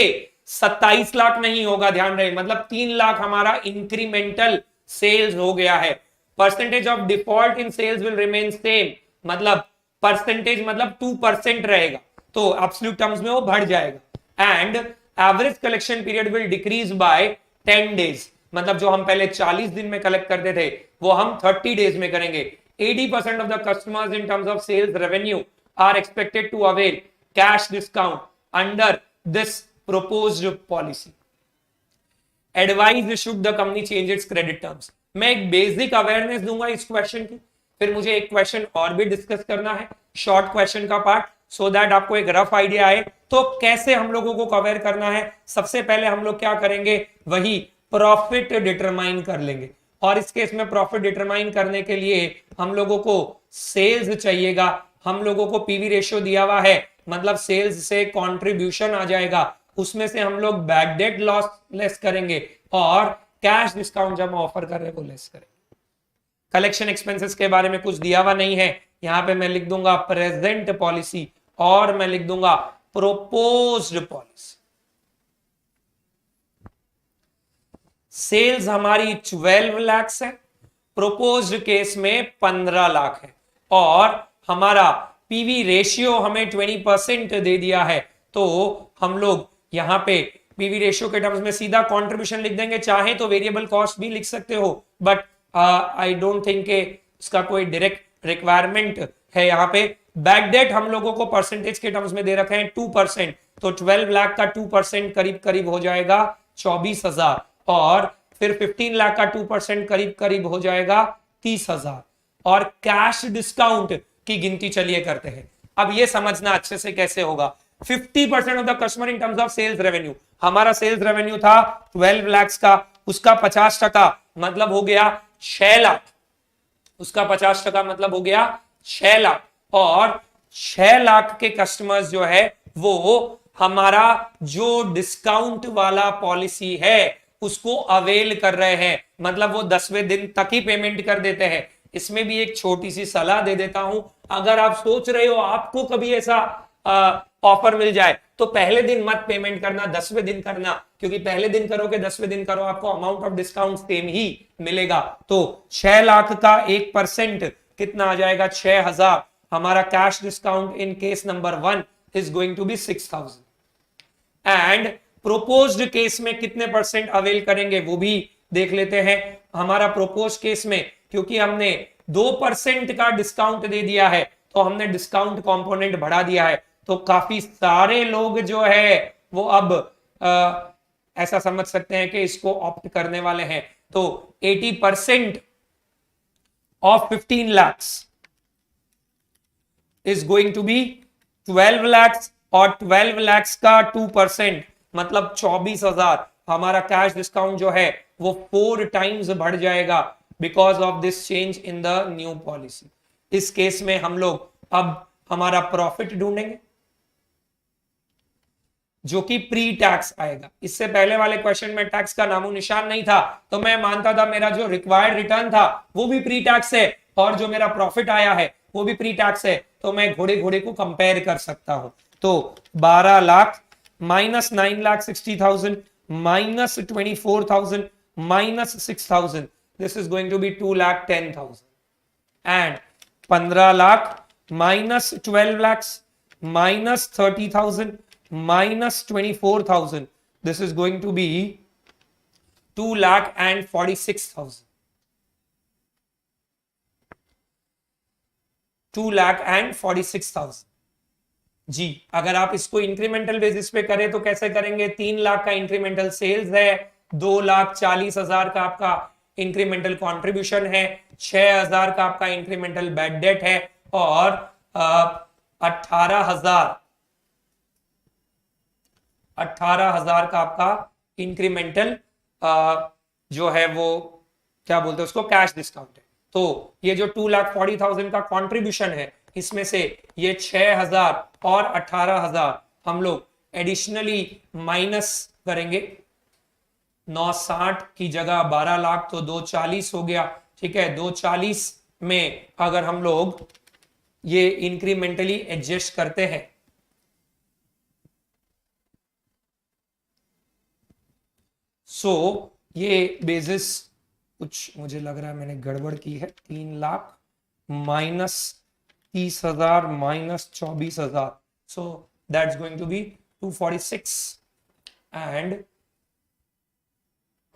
27 लाख नहीं होगा, ध्यान रहे, मतलब 3 लाख हमारा incremental sales हो गया है। Percentage of default in sales will remain same, मतलब परसेंटेज मतलब 2% रहेगा, तो एब्सोल्यूट टर्म्स में वो बढ़ जाएगा। And average collection period will decrease by 10 days, मतलब जो हम पहले 40 दिन में कलेक्ट करते थे वो हम 30 डेज में करेंगे। 80% of the customers in terms of sales revenue are expected to avail cash discount under this proposed policy. Advise should the company change its credit terms. मैं एक बेसिक अवेयरनेस दूंगा इस क्वेश्चन की, फिर मुझे एक क्वेश्चन और भी डिस्कस करना है, शॉर्ट क्वेश्चन का पार्ट, सो दैट आपको एक रफ आइडिया आए तो कैसे हम लोगों को कवर करना है। सबसे पहले हम लोग क्या करेंगे, वही प्रॉफिट डिटरमाइन कर लेंगे, और इस केस में प्रॉफिट डिटरमाइन करने के लिए हम लोगों को सेल्स चाहिएगा, हम लोगों को पीवी रेशियो दिया हुआ है, मतलब सेल्स से कंट्रीब्यूशन आ जाएगा, उसमें से हम लोग बैड डेट लॉस लेस करेंगे और कैश डिस्काउंट जब हम ऑफर कर रहे हैं वो लेस करेंगे। कलेक्शन एक्सपेंसेस के बारे में कुछ दिया हुआ नहीं है, यहां पे मैं लिख दूंगा प्रेजेंट पॉलिसी और मैं लिख दूंगा प्रोपोज्ड पॉलिसी। सेल्स हमारी 12 लाख है, प्रोपोज्ड केस में 15 लाख है, और हमारा पीवी रेशियो हमें 20% दे दिया है, तो हम लोग यहां पे पीवी रेशियो के टर्म्स में सीधा कंट्रीब्यूशन लिख देंगे, चाहे तो वेरिएबल कॉस्ट भी लिख सकते हो, बट आई डोंट थिंक इसका कोई डायरेक्ट रिक्वायरमेंट है। यहाँ पे बैक डेट हम लोगों को परसेंटेज के टर्म्स में दे रखे हैं 2%, तो 12 लाख का 2% करीब करीब हो जाएगा 24,000, और फिर 15 लाख का 2% करीब करीब हो जाएगा 30,000, और कैश डिस्काउंट की गिनती चलिए करते हैं। अब ये समझना अच्छे से कैसे होगा, 50% of the customer in terms of sales revenue, हमारा सेल्स रेवेन्यू था 12 लाख का, उसका 50% मतलब हो गया 6 लाख, उसका 50% मतलब हो गया 6 लाख, और 6 लाख के कस्टमर्स जो है वो हमारा जो डिस्काउंट वाला पॉलिसी है उसको अवेल कर रहे हैं, मतलब वो 10वें दिन तक ही पेमेंट कर देते हैं। इसमें भी एक छोटी सी सलाह दे देता हूं, अगर आप सोच रहे हो आपको कभी ऐसा ऑफर मिल जाए तो पहले दिन मत पेमेंट करना, 10वें दिन करना, क्योंकि पहले दिन करोगे 10वें दिन करो आपको अमाउंट ऑफ डिस्काउंट सेम ही मिलेगा। तो 6 लाख का 1% कितना आ जाएगा, 6,000। हमारा cash discount in case number 1 is going to be 6,000, and proposed case में कितने परसेंट अवेल करेंगे वो भी देख लेते हैं। हमारा प्रोपोज केस में क्योंकि हमने 2% का डिस्काउंट दे दिया है तो हमने डिस्काउंट कंपोनेंट बढ़ा दिया है, तो काफी सारे लोग जो है वो अब ऐसा समझ सकते हैं कि इसको ऑप्ट करने वाले हैं। तो 80% of 15 lakhs is going to be 12 lakhs, और 12 lakhs का 2% मतलब 24,000। हमारा कैश डिस्काउंट जो है वो 4 टाइम्स बढ़ जाएगा because of this change in the new policy. इस केस में हम लोग अब हमारा प्रॉफिट ढूंढेंगे जो कि प्री टैक्स आएगा। इससे पहले वाले क्वेश्चन में टैक्स का नामो निशान नहीं था, तो मैं मानता था मेरा जो रिक्वायर्ड रिटर्न था वो भी प्री टैक्स है और जो मेरा प्रॉफिट आया है वो भी प्री टैक्स है, तो मैं घोड़े घोड़े को कंपेयर कर सकता हूं। तो 12 lakh minus 9,60,000 minus 24,000 minus 6,000, this is going to be 2,10,000, and 15 lakh minus 12 lakhs minus 30,000 minus 24,000, this is going to be 2,46,000, 2,46,000 जी। अगर आप इसको इंक्रीमेंटल बेसिस पे करें तो कैसे करेंगे, 3 लाख का इंक्रीमेंटल सेल्स है, 2,40,000 का आपका इंक्रीमेंटल कंट्रीब्यूशन है, 6,000 का आपका इंक्रीमेंटल बैड डेट है, और 18,000 का आपका इंक्रीमेंटल जो है वो क्या बोलते हैं उसको, कैश डिस्काउंट है। तो ये जो 2,40,000 का कंट्रीब्यूशन है इसमें से ये 6,000 और 18,000 हम लोग एडिशनली माइनस करेंगे। 960 की जगह 12 लाख तो 240 हो गया, ठीक है। 240 में अगर हम लोग ये इंक्रीमेंटली एडजस्ट करते हैं सो ये बेसिस कुछ मुझे लग रहा है मैंने गड़बड़ की है। 3 lakh minus 30,000 minus 24,000, so that's going to be 246, and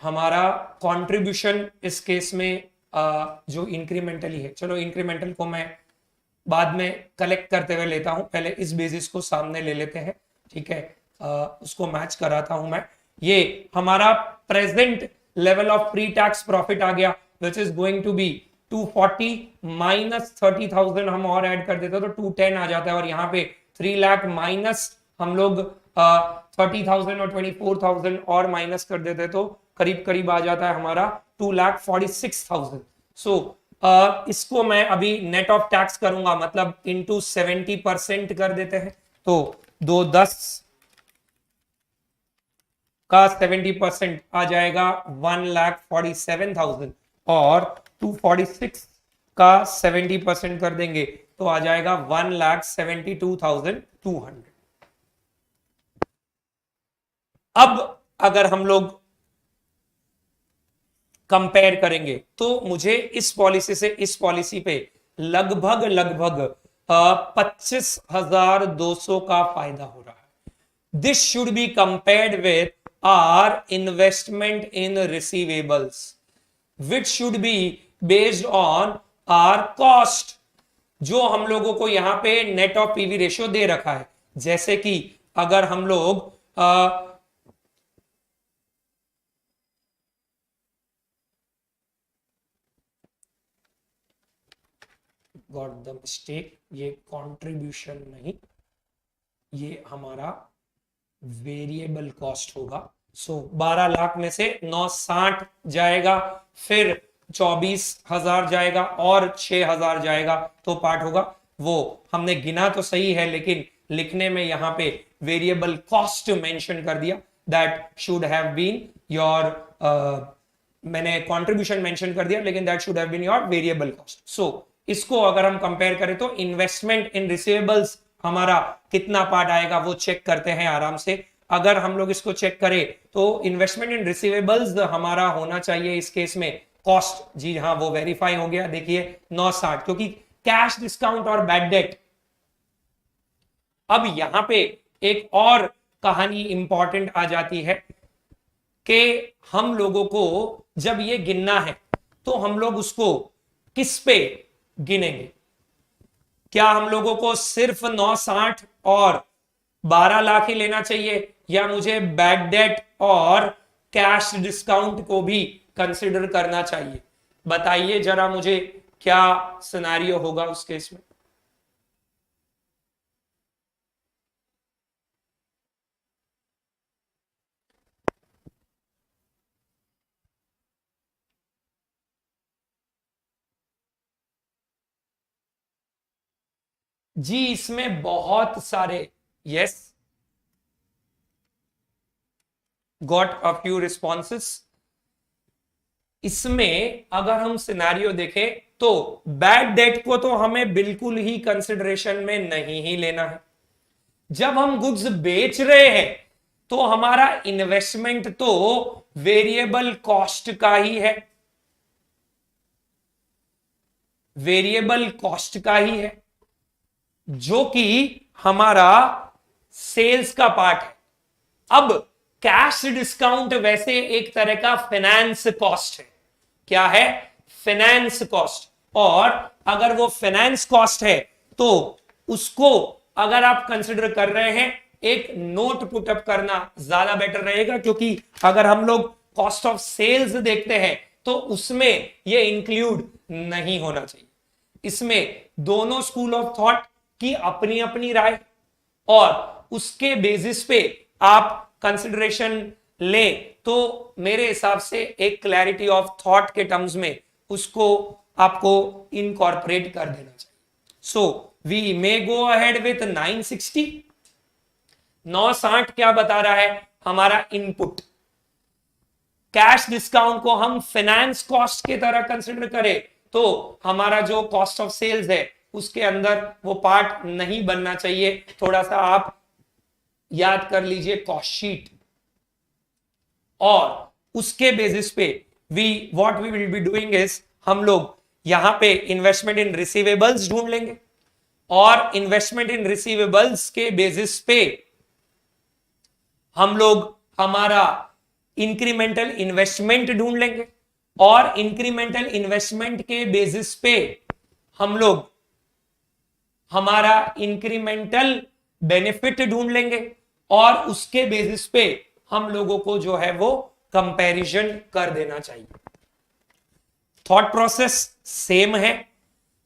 हमारा कंट्रीब्यूशन इस केस में जो इंक्रीमेंटली है, चलो इंक्रीमेंटल को मैं बाद में कलेक्ट करते हुए लेता हूं, पहले इस बेसिस को सामने ले लेते हैं, ठीक है। उसको मैच कराता हूं मैं। ये हमारा present level of pre tax profit आ गया, which is going to be 240 minus 30,000 हम और ऐड कर देते तो 210 आ जाता है, और यहाँ पे 3 लाख माइनस हम लोग 30,000 और 24,000 और माइनस कर देते तो करीब करीब आ जाता है हमारा 2,46,000। सो इसको मैं अभी नेट ऑफ टैक्स करूंगा, मतलब इंटू 70% कर देते हैं, तो 210 का 70% आ जाएगा 1,47,000, और 246 का 70% कर देंगे तो आ जाएगा 1,72,200। अब अगर हम लोग कंपेयर करेंगे तो मुझे इस पॉलिसी से इस पॉलिसी पे लगभग 25,200 का फायदा हो रहा है। This should be compared with our investment in receivables which should be based on our cost, जो हम लोगों को यहां पे नेट ऑफ पीवी रेशियो दे रखा है। जैसे कि अगर हम लोग गॉट द मिस्टेक, ये कंट्रीब्यूशन नहीं, ये हमारा वेरिएबल कॉस्ट होगा। सो 12 लाख में से 960 जाएगा, फिर 24,000 जाएगा और 6,000 जाएगा, तो पार्ट होगा वो हमने गिना तो सही है, लेकिन लिखने में यहां पे वेरिएबल कॉस्ट मेंशन कर दिया। That should have been your, मैंने कंट्रीब्यूशन मेंशन कर दिया, लेकिन that should have been your variable cost. So इसको अगर हम कंपेयर करें तो इन्वेस्टमेंट इन रिसीवेबल्स हमारा कितना पार्ट आएगा वो चेक करते हैं आराम से। अगर हम लोग इसको चेक करें तो इन्वेस्टमेंट इन रिसीवेबल्स हमारा होना चाहिए इस केस में कॉस्ट, जी हाँ वो वेरीफाई हो गया, देखिए 960, क्योंकि कैश डिस्काउंट और बैड डेट। अब यहां पे एक और कहानी इंपॉर्टेंट आ जाती है कि हम लोगों को जब ये गिनना है तो हम लोग उसको किस पे गिनेंगे? क्या हम लोगों को सिर्फ 960 और 12 लाख ही लेना चाहिए, या मुझे बैड डेट और कैश डिस्काउंट को भी कंसिडर करना चाहिए? बताइए जरा मुझे क्या सिनेरियो होगा उस केस में। जी इसमें बहुत सारे, yes got a few responses. इसमें अगर हम सिनेरियो देखें तो बैड डेट को तो हमें बिल्कुल ही कंसिडरेशन में नहीं ही लेना है। जब हम गुड्स बेच रहे हैं तो हमारा इन्वेस्टमेंट तो वेरिएबल कॉस्ट का ही है, वेरिएबल कॉस्ट का ही है, जो कि हमारा सेल्स का पार्ट है। अब कैश डिस्काउंट वैसे एक तरह का फाइनेंस कॉस्ट है। क्या है? Finance cost. और अगर वो फाइनेंस कॉस्ट है तो उसको अगर आप कंसिडर कर रहे हैं, एक नोट पुटअप करना ज्यादा बेटर रहेगा, क्योंकि अगर हम लोग कॉस्ट ऑफ सेल्स देखते हैं तो उसमें ये इंक्लूड नहीं होना चाहिए। इसमें दोनों स्कूल ऑफ थॉट की अपनी अपनी राय, और उसके बेसिस पे आप कंसिडरेशन लें तो मेरे हिसाब से एक क्लैरिटी ऑफ थॉट के टर्म्स में उसको आपको इनकॉर्पोरेट कर देना चाहिए। So we may go ahead with 960। 960 क्या बता रहा है? हमारा इनपुट। कैश डिस्काउंट को हम फाइनेंस कॉस्ट की तरह कंसिडर करें तो हमारा जो कॉस्ट ऑफ सेल्स है उसके अंदर वो पार्ट नहीं बनना चाहिए। थोड़ा सा आप याद कर लीजिए कॉस्ट शीट, और उसके बेसिस पे what we will be doing is, हम लोग यहां पे इन्वेस्टमेंट इन रिसीवेबल्स ढूंढ लेंगे, और इन्वेस्टमेंट इन रिसीवेबल्स के बेसिस पे हम लोग हमारा इंक्रीमेंटल इन्वेस्टमेंट ढूंढ लेंगे, और इंक्रीमेंटल इन्वेस्टमेंट के बेसिस पे हम लोग हमारा इंक्रीमेंटल बेनिफिट ढूंढ लेंगे और उसके बेसिस पे हम लोगों को जो है वो कंपैरिजन कर देना चाहिए। थॉट प्रोसेस सेम है।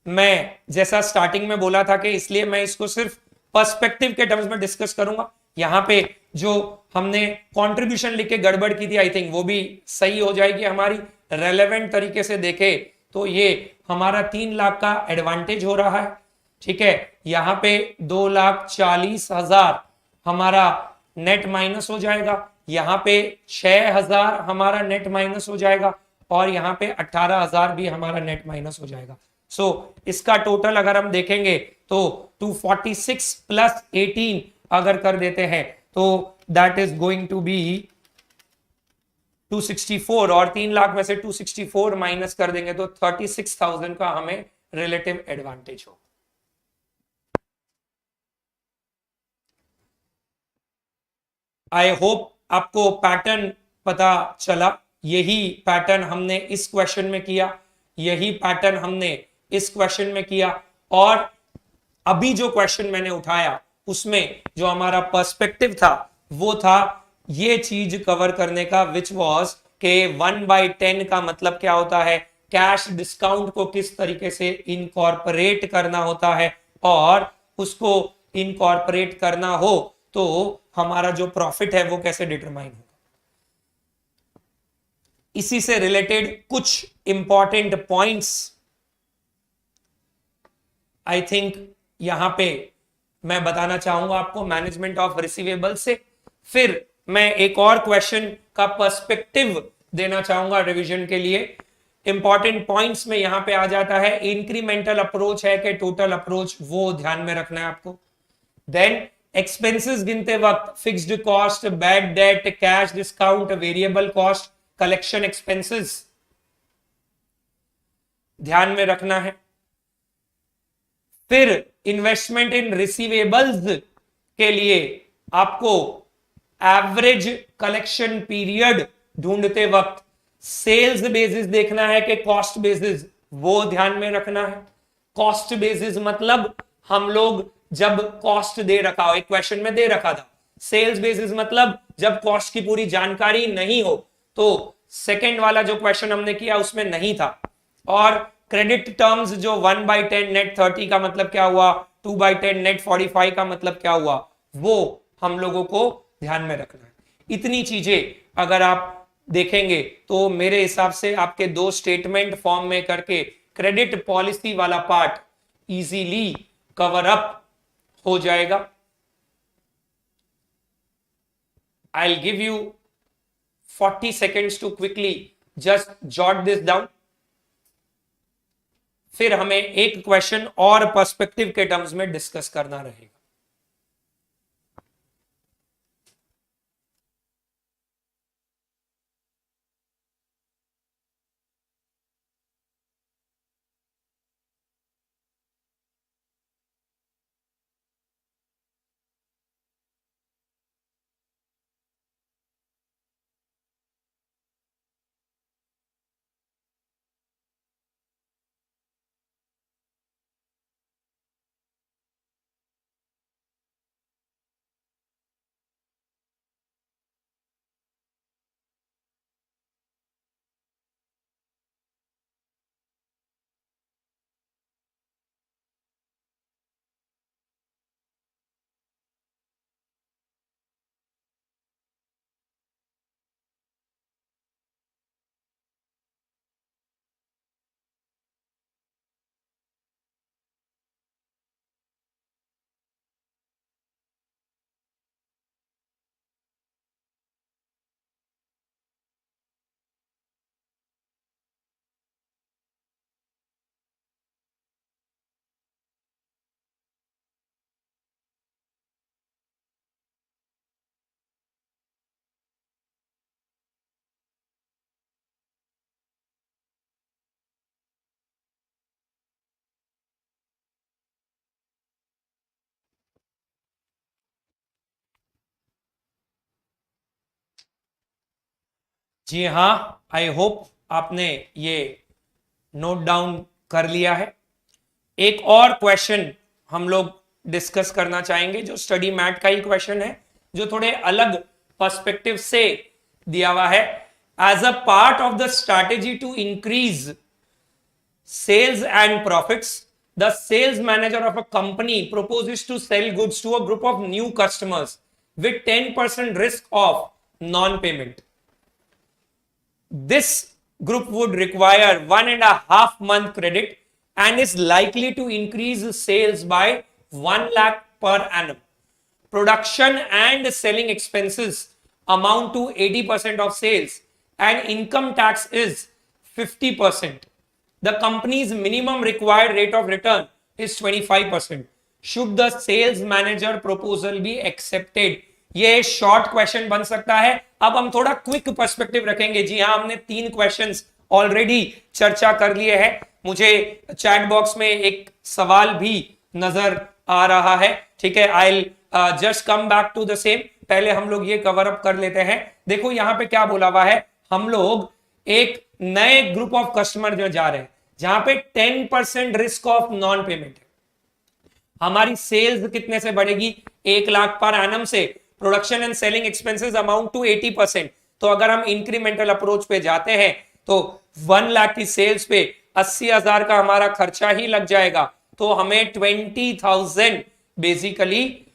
मैं जैसा स्टार्टिंग में बोला था कि इसलिए मैं इसको सिर्फ पर्सपेक्टिव के टर्म्स में डिस्कस करूंगा। यहां पे जो हमने कंट्रीब्यूशन लिख के गड़बड़ की थी, आई थिंक वो भी सही हो जाएगी हमारी। रेलेवेंट तरीके से देखे तो ये हमारा 3 लाख का एडवांटेज हो रहा है, ठीक है। यहां पे 2,40,000 हमारा नेट माइनस हो जाएगा, यहां पे 6,000 हमारा नेट माइनस हो जाएगा और यहां पे 18,000 भी हमारा नेट माइनस हो जाएगा। सो इसका टोटल अगर हम देखेंगे तो 246 प्लस 18 अगर कर देते हैं तो that is going to be 264 और 3 लाख में से 264 माइनस कर देंगे तो 36,000 का हमें रिलेटिव एडवांटेज हो। आई होप आपको पैटर्न पता चला। यही पैटर्न हमने इस क्वेश्चन में किया, यही पैटर्न हमने इस क्वेश्चन में किया और अभी जो क्वेश्चन मैंने उठाया उसमें जो हमारा पर्सपेक्टिव था वो था ये चीज कवर करने का, विच वॉज के 1/10 का मतलब क्या होता है, कैश डिस्काउंट को किस तरीके से इनकॉर्पोरेट करना होता है और उसको इनकॉर्पोरेट करना हो तो हमारा जो प्रॉफिट है वो कैसे डिटरमाइन होगा। इसी से रिलेटेड कुछ इंपॉर्टेंट पॉइंट्स आई थिंक यहां पे मैं बताना चाहूंगा आपको मैनेजमेंट ऑफ रिसीवेबल से। फिर मैं एक और क्वेश्चन का पर्सपेक्टिव देना चाहूंगा रिवीजन के लिए। इंपॉर्टेंट पॉइंट्स में यहां पे आ जाता है इंक्रीमेंटल अप्रोच है कि टोटल अप्रोच, वो ध्यान में रखना है आपको। देन एक्सपेंसेस गिनते वक्त fixed cost, bad date, cash discount, variable cost, collection expenses ध्यान में रखना है। फिर इन्वेस्टमेंट इन रिसीवेबल्स के लिए आपको एवरेज कलेक्शन पीरियड ढूंढते वक्त सेल्स बेसिस देखना है कि कॉस्ट बेसिस, वो ध्यान में रखना है। कॉस्ट बेसिस मतलब हम लोग जब कॉस्ट दे रखा हो, एक क्वेश्चन में दे रखा था। सेल्स बेसिस मतलब जब कॉस्ट की पूरी जानकारी नहीं हो, तो सेकंड वाला जो क्वेश्चन हमने किया उसमें नहीं था। और क्रेडिट टर्म्स जो 1/10 नेट 30 का मतलब क्या हुआ, 2/10 नेट 45 का मतलब क्या हुआ, वो हम लोगों को ध्यान में रखना है। इतनी चीजें अगर आप देखेंगे तो मेरे हिसाब से आपके 2 स्टेटमेंट फॉर्म में करके क्रेडिट पॉलिसी वाला पार्ट इजीली कवर अप हो जाएगा। I will give you 40 seconds to quickly just jot this down। फिर हमें एक क्वेश्चन और पर्सपेक्टिव के टर्म्स में डिस्कस करना रहेगा। जी हाँ, आई होप आपने ये नोट डाउन कर लिया है। एक और क्वेश्चन हम लोग डिस्कस करना चाहेंगे जो स्टडी मैट का ही क्वेश्चन है, जो थोड़े अलग पर्सपेक्टिव से दिया हुआ है। As a part of the strategy to increase sales and profits, the sales manager of a company proposes to sell goods to a group of new customers with 10% risk of non-payment. This group would require 1.5 month credit and is likely to increase sales by 1 lakh per annum. Production and selling expenses amount to 80% of sales and income tax is 50%. The company's minimum required rate of return is 25%. Should the sales manager proposal be accepted? ये short question बन सकता है। अब हम थोड़ा quick perspective रखेंगे। जी हाँ, हमने 3 क्वेश्चंस ऑलरेडी चर्चा कर लिए हैं। मुझे चैट बॉक्स में एक सवाल भी नजर आ रहा है। ठीक है, I just come back to the same. पहले हम लोग ये कवर अप कर लेते हैं। देखो यहां पे क्या बोला हुआ है, हम लोग एक नए ग्रुप ऑफ कस्टमर जो जा रहे हैं जहां पे 10% रिस्क ऑफ नॉन पेमेंट है। हमारी सेल्स कितने से बढ़ेगी? 1 लाख पर एनम से। Production and selling expenses amount to 80%। तो अगर हम इंक्रीमेंटल अप्रोच पे जाते हैं तो 1 लाख की सेल्स पे 80,000 का हमारा खर्चा ही लग जाएगा। तो हमें 20,000 बेसिकली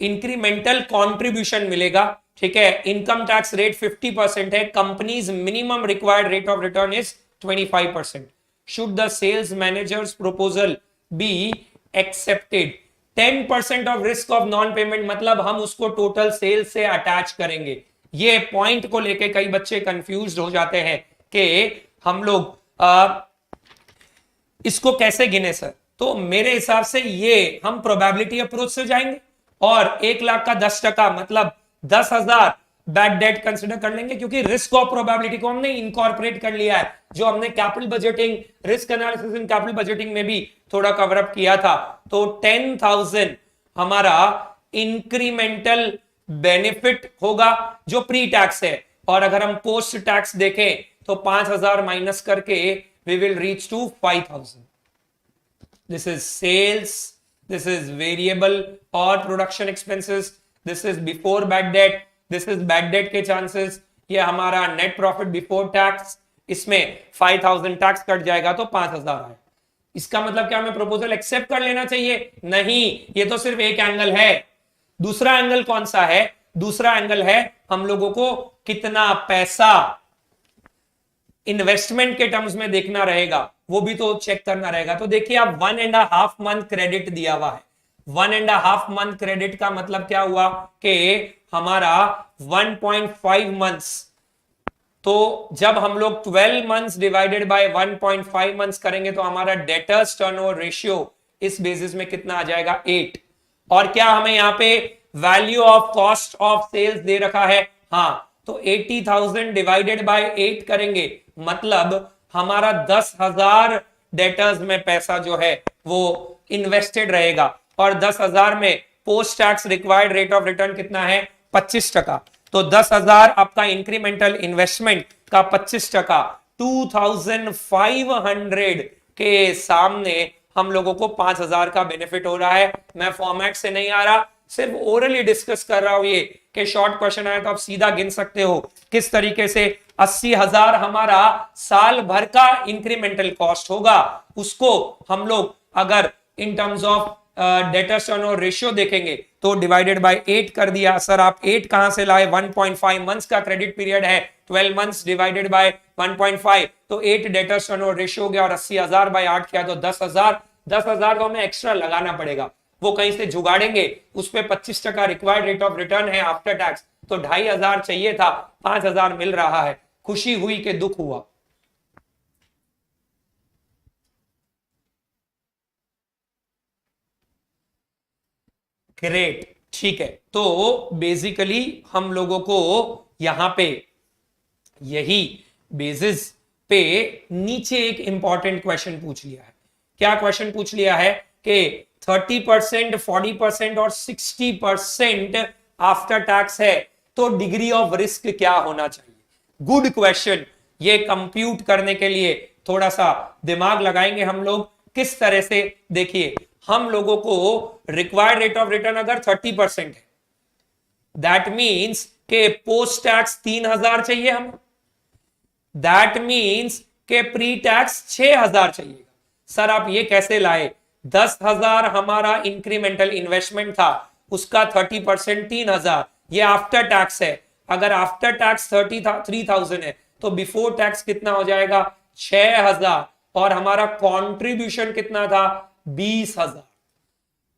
इंक्रीमेंटल कॉन्ट्रीब्यूशन मिलेगा। ठीक है, इनकम टैक्स रेट 50% है। Companies minimum required rate of return is 25%. Should the sales manager's proposal be accepted? 10% of risk of non-payment मतलब हम उसको टोटल सेल से अटैच करेंगे। ये पॉइंट को लेके कई बच्चे कंफ्यूज हो जाते हैं कि हम लोग इसको कैसे गिने सर। तो मेरे हिसाब से ये हम प्रोबेबिलिटी अप्रोच से जाएंगे और 1 लाख का 10% मतलब 10,000 बैड डेट कंसिडर कर लेंगे, क्योंकि रिस्क ऑफ प्रोबेबिलिटी को हमने इनकॉर्पोरेट कर लिया है, जो हमने capital budgeting, risk analysis in capital budgeting में भी थोड़ा कवर अप किया था। तो 10,000 हमारा इंक्रीमेंटल बेनिफिट होगा जो प्री टैक्स है, और अगर हम पोस्ट टैक्स देखें तो 5,000 माइनस करके we will reach to 5,000. This is sales, this is variable और production expenses, this is before bad debt, this is bad debt के चांसेस, ये हमारा नेट प्रॉफिट बिफोर टैक्स, इसमें 5,000 टैक्स कट जाएगा तो 5,000 आए। इसका मतलब क्या हमें प्रपोजल एक्सेप्ट कर लेना चाहिए? नहीं, ये तो सिर्फ एक एंगल है। दूसरा एंगल कौन सा है? दूसरा एंगल है हम लोगों को कितना पैसा इन्वेस्टमेंट के टर्म्स में देखना रहेगा, वो भी तो चेक करना रहेगा। तो देखिए आप 1.5 मंथ क्रेडिट दिया हुआ है। 1.5 मंथ क्रेडिट का मतलब क्या हुआ कि हमारा 1.5 मंथ्स। तो जब हम लोग 12 मंथ्स डिवाइडेड बाय 1.5 मंथ्स करेंगे तो हमारा डेटर्स टर्नओवर रेशियो इस बेसिस में कितना आ जाएगा? 8। और क्या हमें यहाँ पे value of cost of sales दे रखा है? हाँ, तो 80,000 डिवाइडेड बाय 8 करेंगे, मतलब हमारा 10,000 डेटर्स में पैसा जो है वो इन्वेस्टेड रहेगा, और 10,000 में post tax required rate of return कितना है? 25%। तो 10,000 आपका इंक्रीमेंटल इन्वेस्टमेंट का 25%, 2,500 के सामने हम लोगों को 5,000 का बेनिफिट हो रहा है। मैं फॉर्मेट से नहीं आ रहा, सिर्फ ओरली डिस्कस कर रहा हूं ये कि शॉर्ट क्वेश्चन आया तो आप सीधा गिन सकते हो किस तरीके से 80,000 हमारा साल भर का इंक्रीमेंटल कॉस्ट होगा। उसको हम लोग अगर इन terms of debtors turnover ratio देखेंगे तो डिवाइडेड बाय 8 कर दिया। सर आप 8 कहां से लाए? 1.5 मंथ्स का क्रेडिट पीरियड है, 12 मंथ्स डिवाइडेड बाय 1.5 तो 8 डेटर्स टर्नओवर रेशियो हो गया, और 80,000 बाय 8 किया तो 10,000। 10,000 को हमें एक्स्ट्रा लगाना पड़ेगा, वो कहीं से जुगाड़ेंगे। उस पे 25% रिक्वायर्ड रेट ऑफ रिटर्न है आफ्टर टैक्स, तो 2,500 चाहिए था, 5,000 मिल रहा है। खुशी हुई कि दुख हुआ? ग्रेट, ठीक है। तो बेसिकली हम लोगों को यहां पे यही बेसिस पे नीचे एक इंपॉर्टेंट क्वेश्चन पूछ लिया है। क्या क्वेश्चन पूछ लिया है कि 30%, 40% और 60% आफ्टर टैक्स है तो डिग्री ऑफ रिस्क क्या होना चाहिए? Good question. ये कंप्यूट करने के लिए थोड़ा सा दिमाग लगाएंगे हम लोग किस तरह से। देखिए, हम लोगों को रिक्वायर्ड रेट ऑफ रिटर्न अगर 30% है, दैट मीन्स के पोस्ट टैक्स 3000 चाहिए हमें, दैट मीन्स के प्री टैक्स 6000 चाहिए। सर आप ये कैसे लाए? 10,000 हमारा इंक्रीमेंटल इन्वेस्टमेंट था, उसका 30% 3000, ये आफ्टर टैक्स है। अगर आफ्टर टैक्स 3,000 है तो बिफोर टैक्स कितना हो जाएगा? 6,000। और हमारा कंट्रीब्यूशन कितना था? 20,000।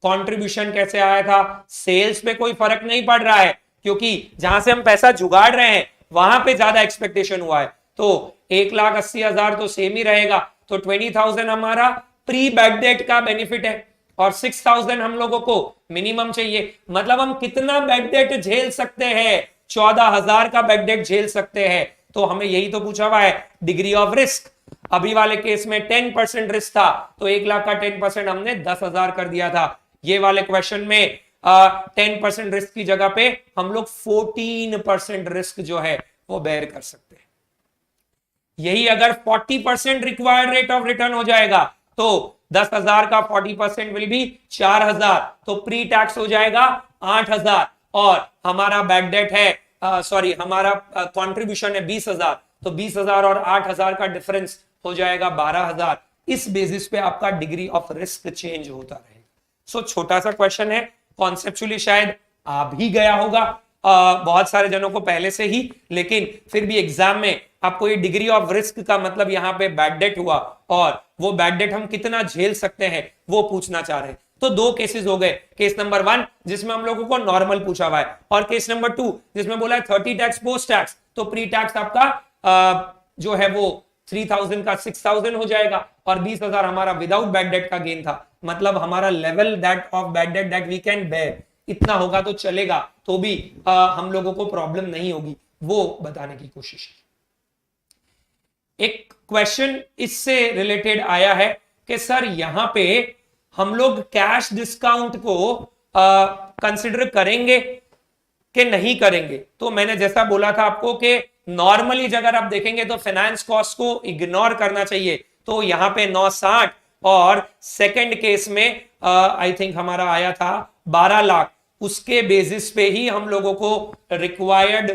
कंट्रीब्यूशन कैसे आया था? सेल्स पे कोई फर्क नहीं पड़ रहा है, क्योंकि जहां से हम पैसा जुगाड़ रहे हैं वहां पे ज्यादा एक्सपेक्टेशन हुआ है, तो 1,80,000 तो सेम ही रहेगा। तो 20,000 हमारा प्री बैड डेट का बेनिफिट है और 6,000 हम लोगों को मिनिमम चाहिए। मतलब हम कितना बैड डेट झेल सकते हैं? 14,000 का बैड डेट झेल सकते हैं। तो हमें यही तो पूछा हुआ है, डिग्री ऑफ रिस्क। अभी वाले केस में 10% रिस्क था, तो 1,00,000 का 10% हमने 10,000 कर दिया था। ये वाले क्वेश्चन में 10% रिस्क की जगह पे हम लोग 14% रिस्क जो है वो बेयर कर सकते हैं। यही अगर 40% रिक्वायर्ड रेट ऑफ रिटर्न हो जाएगा तो 10,000 का 40% विल बी 4,000, तो प्री टैक्स हो जाएगा 8,000 और हमारा बैड डेट है हमारा कंट्रीब्यूशन है 20,000, तो 20,000 और 8,000 का डिफरेंस हो जाएगा 12,000। इस बेसिस पे आपका डिग्री ऑफ रिस्क चेंज होता रहेगा। सो छोटा सा क्वेश्चन है, कॉन्सेप्चुअली शायद आ भी गया होगा बहुत सारे जनों को पहले से ही, लेकिन फिर भी एग्जाम में आपको ये डिग्री ऑफ रिस्क का मतलब यहाँ पे बैड डेट हुआ और वो बैड डेट हम कितना झेल सकते हैं वो पूछना चाह रहे हैं। तो दो केसेस हो गए, केस नंबर 1 जिसमें हम लोगों को नॉर्मल पूछा हुआ है और केस नंबर 2 जिसमें बोला है 30 टैक्स पोस्ट टैक्स, तो प्री टैक्स आपका जो है वो 3,000 का 6,000 हो जाएगा और 20,000 हमारा विदाउट बैड डेट का गेन था। मतलब हमारा level that of bad debt that we can bear इतना होगा तो चलेगा, तो भी हम लोगों को प्रॉब्लम नहीं होगी, वो बताने की कोशिश है। एक क्वेश्चन इससे रिलेटेड आया है कि सर यहां पे हम लोग कैश डिस्काउंट को कंसिडर करेंगे कि नहीं करेंगे। तो मैंने जैसा बोला था आपको कि नॉर्मली अगर आप देखेंगे तो फाइनेंस कॉस्ट को इग्नोर करना चाहिए, तो यहां पे 960 और सेकंड केस में आई थिंक हमारा आया था 12 लाख, उसके बेसिस पे ही हम लोगों को रिक्वायर्ड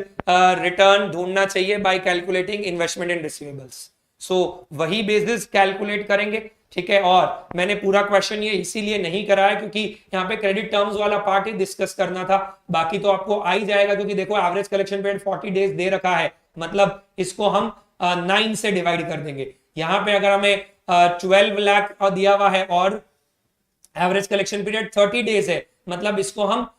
रिटर्न ढूंढना चाहिए by calculating investment in receivables. So वही बेसिस कैलकुलेट करेंगे, ठीक है। और मैंने पूरा क्वेश्चन ये इसीलिए नहीं कराया क्योंकि यहाँ पे क्रेडिट टर्म्स वाला पार्ट ही डिस्कस करना था, बाकी तो आपको आ ही जाएगा क्योंकि देखो एवरेज कलेक्शन पीरियड 40 डेज दे रखा है, मतलब इसको हम 9 से डिवाइड कर देंगे। यहाँ पे अगर हमें 12 लाख दिया हुआ है और एवरेज कलेक्शन पीरियड 30 डेज है, मतलब इसको हम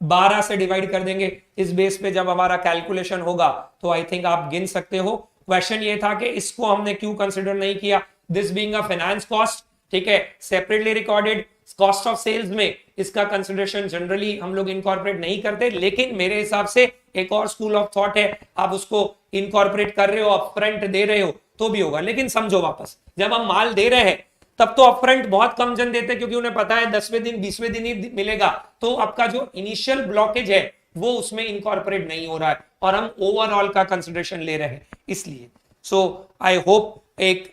12 से डिवाइड कर देंगे। इस बेस पे जब हमारा कैलकुलेशन होगा तो आई थिंक आप गिन सकते हो। क्वेश्चन ये था कि इसको हमने क्यों कंसिडर नहीं किया, this being a finance cost, ठीक है, separately recorded cost of sales में इसका कंसिडरेशन जनरली हम लोग इनकॉर्पोरेट नहीं करते, लेकिन मेरे हिसाब से एक और स्कूल ऑफ थॉट है, आप उसको इनकॉर्पोरेट कर रहे हो, अपफ्रंट दे रहे हो तो भी होगा। लेकिन समझो वापस, जब हम माल दे रहे हैं तब तो अपफ्रंट बहुत कम जन देते हैं क्योंकि उन्हें पता है 10वें दिन 20वें दिन ही मिलेगा, तो आपका जो इनिशियल ब्लॉकेज है वो उसमें इनकॉर्पोरेट नहीं हो रहा है और हम ओवरऑल का कंसिडरेशन ले रहे हैं इसलिए। सो आई होप एक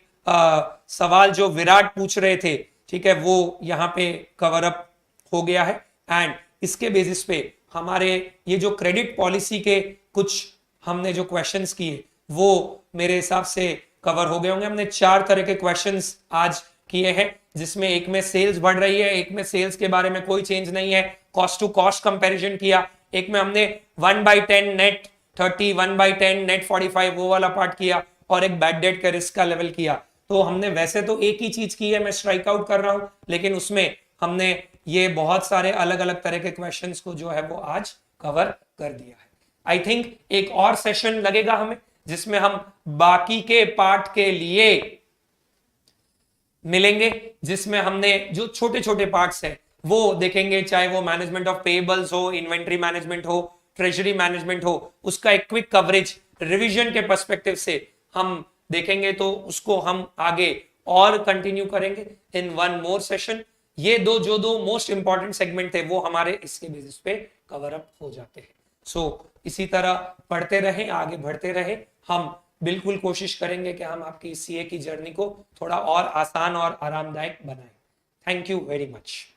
सवाल जो विराट पूछ रहे थे, ठीक है, वो यहाँ पे कवर अप हो गया है एंड इसके बेसिस पे हमारे ये जो क्रेडिट पॉलिसी के कुछ हमने जो क्वेश्चंस किए वो मेरे हिसाब से कवर हो गए होंगे। हमने 4 तरह के क्वेश्चंस आज किए हैं, जिसमें एक में सेल्स बढ़ रही है, एक में सेल्स के बारे में कोई चेंज नहीं है, कॉस्ट टू कॉस्ट कंपैरिजन किया, एक में हमने 1/10 नेट 30, 1/10 नेट 45 वो वाला पार्ट किया और एक बैड डेट का रिस्क का लेवल किया। तो हमने वैसे तो एक ही चीज की है, मैं स्ट्राइक आउट कर रहा हूं, लेकिन उसमें हमने ये बहुत सारे अलग अलग तरह के क्वेश्चंस को जो है वो आज कवर कर दिया है। आई थिंक एक और सेशन लगेगा हमें जिसमें हम बाकी के पार्ट के लिए मिलेंगे, जिसमें हमने जो छोटे छोटे पार्ट्स हैं वो देखेंगे, चाहे वो मैनेजमेंट ऑफ पेबल्स हो, इन्वेंट्री मैनेजमेंट हो, ट्रेजरी मैनेजमेंट हो, उसका एक क्विक कवरेज रिवीजन के पर्सपेक्टिव से हम देखेंगे, तो उसको हम आगे और कंटिन्यू करेंगे इन वन मोर सेशन। ये जो दो मोस्ट इंपॉर्टेंट सेगमेंट थे वो हमारे इसके बेसिस पे कवर अप हो जाते हैं। सो इसी तरह पढ़ते रहें, आगे बढ़ते रहें, हम बिल्कुल कोशिश करेंगे कि हम आपकी सीए की जर्नी को थोड़ा और आसान और आरामदायक बनाएं। Thank you very much.